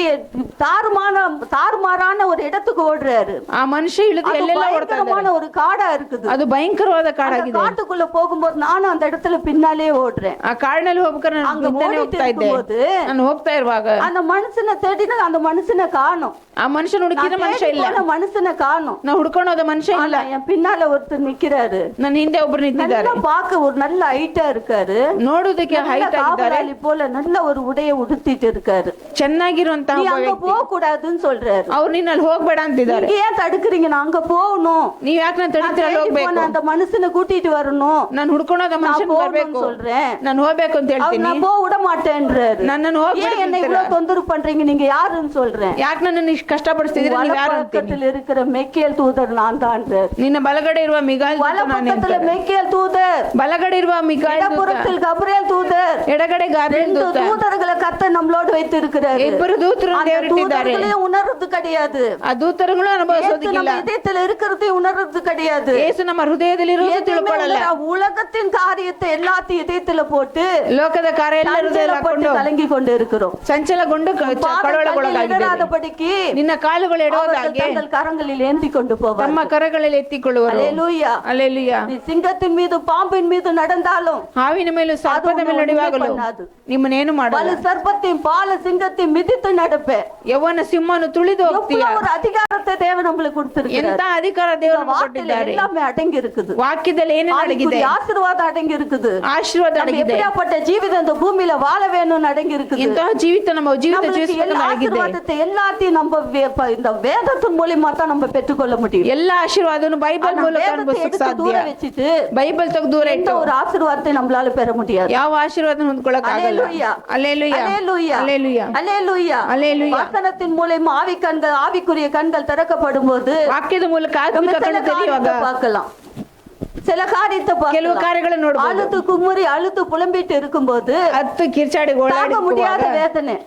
தாறுமாறான ஒரு இடத்துக்கு ஓடுறாரு. ಆ ಮನುಷ್ಯ ಇಳಿದು அது ಎಲ್ಲೆಲ್ಲ ಓಡ್ತಾ பயங்கரமான ಇದ್ದಾನೆ. ஒரு காடா இருக்குது. ಅದು ಭಯಂಕರವಾದ அந்த ಕಾಡಾಗಿದೆ. காட்டுக்குள்ள போகும்போது நானும் அந்த இடத்துல பின்னாலே ஓடுறேன். ಆ ಕಾಡಿನಲ್ಲಿ ಹೋಗ್ಬೇಕಾದ್ರೆ ನಾನು அங்க ಹಿಂದೆನೇ ஓடிட்டு ಹೋಗ್ತಾ ಇದ್ದೆ. இருக்கும்போது ನಾನು ಹೋಗ್ತಾ ಇರುವಾಗ அந்த மனுஷனை தேடினா அந்த மனுஷனை காணோம். ಆ ಮನುಷ್ಯನ ಹುಡುಕಿದ ಮನುಷ್ಯ ಇಲ್ಲ. அந்த மனுஷனை காணோம். ನಾ ಹುಡ್ಕೊಂಡು ಹೋದ ಮನುಷ್ಯ ಇಲ್ಲ. ஆனா என் பின்னால ஒருத்தர் நிக்கிறாரு. ನನ್ನ ಹಿಂದೆ ಒಬ್ರು ನಿಂತಿದ್ದಾರೆ. நல்லா பார்க்க ஒரு நல்ல ஹைட்டா இருக்காரு. ನೋಡುವುದಕ್ಕೆ நல்ல ಹೈಟ್ ಆಗಿದ್ದಾರೆ. காவலாளி போல நல்ல ஒரு உடைய உடுத்திட்டு இருக்காரு. ಚೆನ್ನಾಗಿರುವಂತಹ நீ ಒಬ್ಬ அங்க ವ್ಯಕ್ತಿ. போக கூடாதுன்னு சொல்றாரு. ಅವ್ರು ನಿನ್ನ ಅಲ್ಲಿ ಹೋಗ್ಬೇಡ ಅಂತಿದ್ದಾರೆ. நீங்க ஏன் தடுக்குறீங்க? நான் அங்க போகணும். ನೀವ್ ಯಾಕೆ ನಾನು நான் ತಡೀತೀರ? தேடி ಹೋಗ್ಬೇಕು. போன அந்த மனுஷனை கூட்டிட்டு வரணும். ನಾನು ಹುಡ್ಕೊಂಡು ಹೋದ நான் ಮನುಷ್ಯನ್ போகணும்னு ಬರ್ಬೇಕು. சொல்றேன். ನಾನು ಹೋಗ್ಬೇಕು ಅಂತ அவர் ಹೇಳ್ತೀನಿ. நான் போக விட மாட்டேன்றாரு. ನನ್ನನ್ನು ஏன் என்னை ಹೋಗ್ಬೇಕು. இவ்வளவு தொந்தரவு பண்றீங்க? நீங்க யாருன்னு சொல்றேன். ಯಾಕೆ ನನ್ನನ್ನು ಇಷ್ಟು ಕಷ್ಟಪಡಿಸ್ತಿದ್ರೆ ನೀವ್ ಯಾರು ಅಂತೀನಿ. வலப்பக்கத்தில் இருக்கிற மெக்கேல் தூதர் நான் தான்றாரு. ನಿನ್ನ ಬಲಗಡೆ ಇರುವ ಮಿಗಾಲ್ ದೂತ ನಾನೇ வலப்பக்கத்துல ಅಂತಾರೆ. மெக்கேல் தூதர், ಬಲಗಡೆ ಇರುವ ಮಿಗಾಲ್ ದೂತ, இடப்புறத்தில் கபிரியேல் தூதர். ಎಡಗಡೆ ಗಾಬ್ರಿಯೇಲ್ 2 ದೂತ. தூதர்களை கர்த்தர் நம்மளோடு வைத்திருக்கிறாரு. ಇಬ್ಬರು ದೂತರು அந்த ದೇವರಿಟ್ಟಿದ್ದಾರೆ. தூதர்களையும் உணர்றது கிடையாது. ಆ ದೂತರುಗಳು இயேசு ಅನುಭವಿಸೋದಿಲ್ಲ. நம்ம இதயத்துல இருக்கிறதையும் உணர்றது கிடையாது. ಯೇಸು ನಮ್ಮ ಹೃದಯದಲ್ಲಿ ಇರುವುದು எதுவுமே ತಿಳ್ಕೊಳ್ಳಲ್ಲ. உணர- உலகத்தின் காரியத்தை எல்லாத்தையும் இதயத்துல போட்டு ಲೋಕದ ಕಾರ್ಯ ಎಲ್ಲ ಹೃದಯದಲ್ಲಿ சஞ்சலப்பட்டு ಹಾಕೊಂಡು கலங்கி கொண்டு இருக்கிறோம். ಸಂಚಲಗೊಂಡು ಕಳವಳಗೊಳಗಾಗಿದೆ. இடராதபடிக்கு ನಿನ್ನ ಕಾಲುಗಳು ಎಡೋದ அவர்கள் ಹಾಗೆ தங்கள் கரங்களில் ஏந்தி கொண்டு போவார். ತಮ್ಮ ಕರಗಳಲ್ಲಿ ಎತ್ತಿಕೊಳ್ಳುವರು. அல்லேலூயா. ಅಲ್ಲೆಲುಯ್ಯ. நீ சிங்கத்தின் மீது பாம்பின் மீது நடந்தாலும் ಹಾವಿನ ಮೇಲೂ ಸರ್ಪದ ಮೇಲೆ ನಡೆಯುವಾಗಲೂ பண்ணாது. ನಿಮ್ಮನ್ನೇನು பல ಮಾಡಲ್ಲ. சர்ப்பத்தையும் பால சிங்கத்தையும் மிதித்து நடப்பேன். ಯೌವನ ಸಿಂಹನು ತುಳಿದು ಹೋಗ್ತೀಯ. எவ்வளவு ஒரு அதிகாரத்தை தேவன் நம்மளுக்கு கொடுத்திருக்கிறார். ಎಂತ ಅಧಿಕಾರ ದೇವರು இந்த வார்த்தையில ಕೊಟ್ಟಿದ್ದಾರೆ. எல்லாமே அடங்கி இருக்குது. ವಾಕ್ಯದಲ್ಲಿ ಏನೇನು ಅಡಗಿದೆ? ஆவிக்குரிய ஆசீர்வாதம் அடங்கி இருக்குது. ಆಶೀರ್ವಾದ நம்ம ಅಡಗಿದೆ. எப்படியாப்பட்ட ஜீவிதம் இந்த பூமியில வாழ வேணும்னு அடங்கி இருக்குது. ಇಂತಹ ಜೀವಿತ ನಮ್ಮ ಜೀವಿತ நம்மளுக்கு ಜೀವಿಸಬೇಕು எல்லா ಅಡಗಿದೆ. ஆசீர்வாதத்தை எல்லாத்தையும் நம்ம இந்த வேதத்தின் மூலமா தான் நம்ம பெற்றுக்கொள்ள முடியும். ಎಲ್ಲ ಆಶೀರ್ವಾದನು ಬೈಬಲ್ ஆனா ಮೂಲಕ வேதத்தை ಅನುಭವಿಸಕ್ಕೆ எடுத்து ಸಾಧ್ಯ. தூர வச்சுட்டு ಬೈಬಲ್ ತೆಗೆದು ದೂರ எந்த ಇಟ್ಟು ஒரு ஆசீர்வாதத்தை நம்மளால பெற முடியாது. ಯಾವ ಆಶೀರ್ವಾದ ಹೊಂದ್ಕೊಳ್ಳಕ್ ಆಗಲ್ಲ. அல்லேலூயா. ಅಲ್ಲೇಲುಯ್ಯ. அல்லேலூயா. ಅಲ್ಲೇಲುಯ್ಯ. அல்லேலூயா. அல்லேலூயா. வசனத்தின் மூலமா ஆவிக்குரிய கண்கள் திறக்கப்படும் போது ವಾಕ್ಯದ ಮೂಲಕ நம்ம ಆತ್ಮಿಕ சில ಕಣ್ಣು ತೆರೆಯುವಾಗ காரியத்தை பார்க்கலாம். சில காரியத்தை ಕೆಲವು பார்க்கலாம். ಕಾರ್ಯಗಳನ್ನು ನೋಡಬಹುದು. அழுத்து குமுறி அழுத்து புலம்பிட்டு இருக்கும்போது ಹತ್ತು ಕಿರ್ಚಾಡಿ தாங்க முடியாத ಓಡಾಡಿ வேதனை,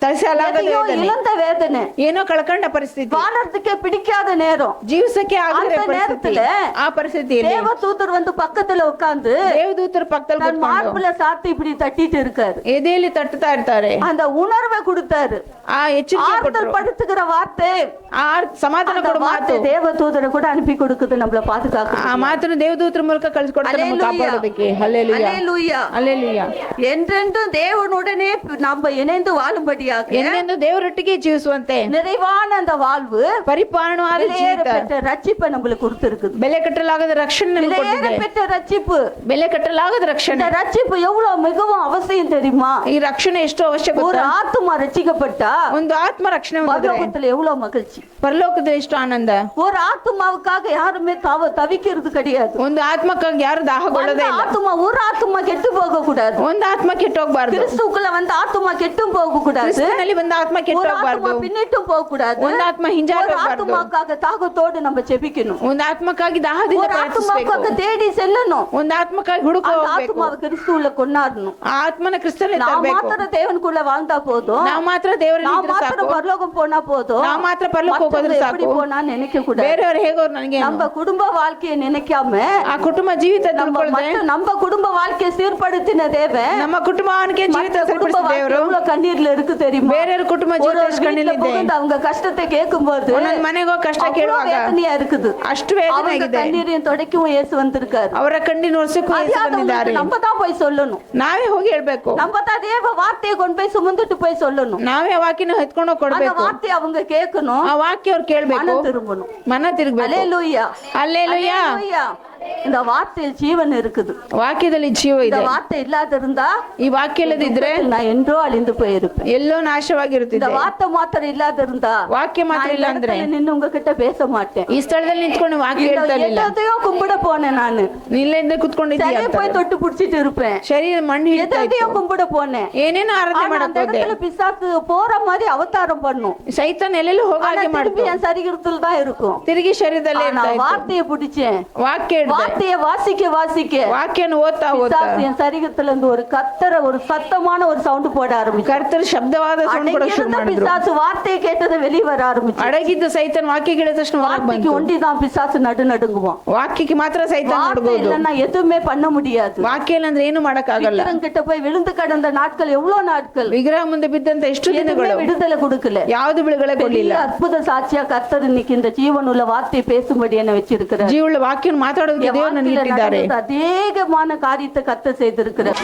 ತರಿಸಲಾಗದ எதையோ ವೇದನೆ, இழந்த வேதனை, ಏನೋ ಕಳ್ಕೊಂಡ ಪರಿಸ್ಥಿತಿ, வாழறதுக்கே பிடிக்காத நேரம், ಜೀವಿಸಕ್ಕೆ ಆಗದ அந்த ಪರಿಸ್ಥಿತಿ. நேரத்துல ಆ ಪರಿಸ್ಥಿತಿಯಲ್ಲಿ தேவதூதர் வந்து பக்கத்துல உட்கார்ந்து ದೇವದೂತರ ಪಕ್ಕದಲ್ಲಿ தன் ಕೂತ್ಕೊಂಡು மார்புல சாத்தி இப்படி தட்டிட்டு இருக்காரு. ಎದೆಯಲ್ಲಿ ತಟ್ಟುತ್ತಾ ಇರ್ತಾರೆ. அந்த உணர்வை கொடுத்தாரு. ಆ ಎಚ್ಚರಿಕೆ ஆறுதல் ಕೊಟ್ಟರು. படுத்துகிற வார்த்தை, ಆ ಸಮಾಧಾನ அந்த ಕೊಡುವ ಮಾತು, வார்த்தை தேவதூதரை கூட அனுப்பி கொடுக்குது நம்மள பாதுகாக்க. ಆ ಮಾತನ್ನು ದೇವದೂತರ ಮೂಲಕ ಕಳಿಸ್ಕೊಡ್ತಾರೆ ನಮ್ಮ ಕಾಪಾಡೋದಕ್ಕೆ. ಹಲ್ಲೆಲೂಯಾ. அல்லேலூயா. ಹಲ್ಲೆಲೂಯಾ. என்றென்றும் தேவனுடனே நம்ம இணைந்து வாழும்படியாக ಎಂದೆಂದು ದೇವರೊಟ್ಟಿಗೆ ಜೀವಿಸುವಂತೆ நிறைவான அந்த வாழ்வு, ಪರಿಪೂರ್ಣವಾದ விலையேற ಜೀವಿತ, பெற்ற ரட்சிப்பை நம்மளுக்கு கொடுத்திருக்குது. ಬೆಲೆ ಕಟ್ಟಲಾಗದ ರಕ್ಷಣೆ ನಮಗೆ விலையேற ಕೊಟ್ಟಿದೆ. பெற்ற ரட்சிப்பு. ಬೆಲೆ ಕಟ್ಟಲಾಗದ ರಕ್ಷಣೆ. இந்த ரட்சிப்பு எவ்வளவு மிகவும் அவசியம் தெரியுமா? ಈ ರಕ್ಷಣೆ ಎಷ್ಟು ಅವಶ್ಯಕ ஒரு ಗೊತ್ತಾ? ஆத்துமா ரட்சிக்கப்பட்டா ಒಂದು ಆತ್ಮ ರಕ್ಷಣೆ ಹೊಂದಿದ್ರೆ பரலோகத்துல எவ்வளவு மகிழ்ச்சி. ಪರಲೋಕದಲ್ಲಿ ಎಷ್ಟು ಆನಂದ. ஒரு ஆத்துமாவுக்காக யாருமே தவிக்கிறது கிடையாது. ಒಂದು ಆತ್ಮಕ್ಕಾಗಿ ಯಾರು ದಾಹಗೊಳ್ಳೋದೇ ಇಲ್ಲ. ஆத்துமா ஒரு ஆத்துமா கெட்டு போக கூடாது. ಒಂದು ಆತ್ಮ ಕೆಟ್ಟೋಗ್ಬಾರ್ದು. கிறிஸ்துக்குள்ள வந்து ஆத்துமா கெட்டும் போக கூடாது. ಕ್ರಿಸ್ತನಲ್ಲಿ ಒಂದು ಆತ್ಮ ஒரு ಕೆಟ್ಟೋಗ್ಬಾರ್ದು. ஆத்துமா பின்னிட்டும் போக கூடாது. ಒಂದು ಆತ್ಮ ஒரு ಹಿಂಜಾರಬಾರ್ದು. ஆத்துமாக்காக தாகத்தோடு நம்ம ஜெபிக்கணும். ಒಂದು ಆತ್ಮಕ್ಕಾಗಿ ದಾಹದಿಂದ ஒரு ಪ್ರಾರ್ಥಿಸಬೇಕು. ஆத்துமாக்காக தேடி செல்லணும். ಒಂದು ಆತ್ಮಕ್ಕಾಗಿ ಹುಡುಕ அந்த ಹೋಗ್ಬೇಕು. ஆத்துமாவை கிறிஸ்துவுல கொண்டாடணும். ಆ ಆತ್ಮನ ಕ್ರಿಸ್ತನಲ್ಲಿ நான் ತರಬೇಕು. மாத்திர தேவனுக்குள்ள வாழ்ந்தா போதும். ನಾವು ಮಾತ್ರ ದೇವರಲ್ಲಿ நான் ಇದ್ರೆ மாத்திர ಸಾಕು. பரலோகம் போனா போதும். ನಾವು ಮಾತ್ರ ಪರಲೋಕ ಹೋಗೋದ್ರೆ மற்றவங்க எப்படி ಸಾಕು. போனான்னு நினைக்க கூடாது. ಬೇರೆಯವರು ಹೇಗೋರು ನನಗೆ நம்ம குடும்ப வாழ்க்கையை நினைக்காம ಆ ಕುಟುಂಬ ಜೀವಿತ ತಿಳ್ಕೊಳ್ಳದೆ நம்ம குடும்ப வாழ்க்கையை சீர்படுத்தின தேவன் ನಮ್ಮ ಕುಟುಂಬಕ್ಕೆ ಜೀವಿತ மற்ற குடும்ப ಸರಿಪಡಿಸಿದ வாழ்க்கை ದೇವರು எவ்வளவு கண்ணீர்ல இருக்கு தெரியுமா? ಬೇರೆಯವ್ರ ಕುಟುಂಬ ஒரு ಜೀವಿತ ஒரு ಎಷ್ಟು வீட்டுல ಕಣ್ಣೀರಿದೆ. புகுந்து அவங்க கஷ்டத்தை கேட்கும்போது ಒಂದೊಂದು ಮನೆಗೆ ಹೋಗಿ ಕಷ್ಟ அவ்வளவு ಕೇಳುವಾಗ வேதனையா இருக்குது. ಅಷ್ಟು ವೇದನೆ அவங்க ಆಗಿದೆ. கண்ணீரையும் துடைக்கவும் இயேசு வந்திருக்காரு. ಅವರ ಕಣ್ಣಿನ ಒರೆಸಕ್ಕೂ ಯೇಸು ಬಂದಿದ್ದಾರೆ. நம்ம தான் போய் சொல்லணும். ನಾವೇ ಹೋಗಿ ಹೇಳ್ಬೇಕು. நம்ம தான் தேவ வார்த்தையை கொண்டு போய் சுமந்துட்டு போய் சொல்லணும். ನಾವೇ ಆ ವಾಕ್ಯನ ಎತ್ಕೊಂಡು அந்த ಕೊಡ್ಬೇಕು. வார்த்தையை அவங்க கேட்கணும். ಆ ವಾಕ್ಯ ಅವ್ರು ಕೇಳ್ಬೇಕು, மனம் திரும்பணும். ಮನ ತಿರುಗಬೇಕು. அல்லேலூயா. ಹಲ್ಲೆಲೂಯಾ. அல்லேலூயா. இந்த வார்த்தையில் ஜீவன் இருக்குது. ವಾಕ್ಯದಲ್ಲಿ ಜೀವ இந்த ಇದೆ. வார்த்தை இல்லாத இருந்தா ಈ ವಾಕ್ಯ ಇಲ್ಲದಿದ್ರೆ நான் என்றோ அழிந்து போயிருப்பேன். ಎಲ್ಲೋ இந்த ನಾಶವಾಗಿರುತ್ತಿದೆ. வார்த்தை மாத்திரம் இல்லாத இருந்தா ವಾಕ್ಯ ಮಾತ್ರ ಇಲ್ಲ ಅಂದ್ರೆ நின்னு உங்ககிட்ட பேச மாட்டேன். ಈ ಸ್ಥಳದಲ್ಲಿ ನಿಂತ್ಕೊಂಡು ವಾಕ್ಯ ಹೇಳ್ತಾ ಇರಲಿಲ್ಲ. எதையோ கும்பிட போனேன் நானு. ನಿಲ್ಲಿಂದ ಕುತ್ಕೊಂಡಿದ್ದೀಯ சரி போய் தொட்டு புடிச்சிட்டு இருப்பேன். ಶರೀರ ಮಣ್ಣು ಹಿಡಿತಾ எதையோ ಇತ್ತು. கும்பிட போனேன். ಏನೇನೋ ಆರಾಧನೆ ஆனா ಮಾಡಕ್ அந்த ಹೋದೆ. இடத்துல பிசாசு போற மாதிரி அவதாரம் பண்ணும். ಸೈತಾನ್ ಎಲ್ಲೆಲ್ಲೂ ஆனா ಹೋಗಾಗೆ திருப்பி ಮಾಡ್ತು. என் சரீரத்துல தான் இருக்கும். ತಿರುಗಿ ಶರೀರದಲ್ಲೇ நான் ಇರ್ತಾ ಇತ್ತು. வார்த்தையை பிடிச்சேன். ವಾಕ್ಯ ಹಿಡ್ದೆ. வார்த்தையை வாசிக்க ವಾಕ್ಯನ ಓದ್ತಾ பிசாசு என் சரீரத்துல இருந்து ஒரு ஒரு சத்தமான ஒரு சவுண்ட் போட ஆரம்பிச்சு. ಕರ್ತರು ಶಬ್ದವಾದ ಸೌಂಡ್ ಕೊಡಕ್ಕೆ ಶುರು ಮಾಡಿದ್ರು. பிசாசு வார்த்தையை கேட்டது வெளியே வர ಆರಂಭಿச்சு. ಅಡಗಿದ್ದ ಸೈತಾನ್ ವಾಕ್ಯ ಕೇಳಿದ ತಕ್ಷಣ ಹೊರಗೆ ಬಂತು. வார்த்தைக்கு ஒண்டிதான் பிசாசு நடுங்குவான். ವಾಕ್ಯಕ್ಕೆ ಮಾತ್ರ ಸೈತಾನ್ ನಡುಗೋದು. இல்லன்னா எதுவுமே பண்ண முடியாது. ವಾಕ್ಯ ಇಲ್ಲ ಅಂದ್ರೆ ಏನು ಮಾಡಕ ಆಗಲ್ಲ. விக்கிரகம் கிட்ட போய் விழுந்து கிடந்த நாட்கள் எவ்வளவு நாட்கள். ವಿಗ್ರಹ ಮುಂದೆ ಬಿದ್ದಂತ ಎಷ್ಟು ದಿನಗಳು. விடுதலை கொடுக்கல. ಯಾವುದು ಬಿಡುಗಡೆ ಕೊಡಲಿಲ್ಲ. அற்புத சாட்சியா கர்த்தர் இன்னைக்கு இந்த ஜீவனுள்ள வார்த்தை பேசும்படி என்ன வச்சிருக்கிறார். ಜೀವವುಳ್ಳ ವಾಕ್ಯವನ್ನು ಮಾತಾಡೋದಕ್ಕೆ ದೇವರು ನನ್ನ ಇಟ್ಟಿದ್ದಾರೆ. ಅನೇಕமான ಕಾರ್ಯத்தை கர்த்தர் செய்திருக்கிறார்.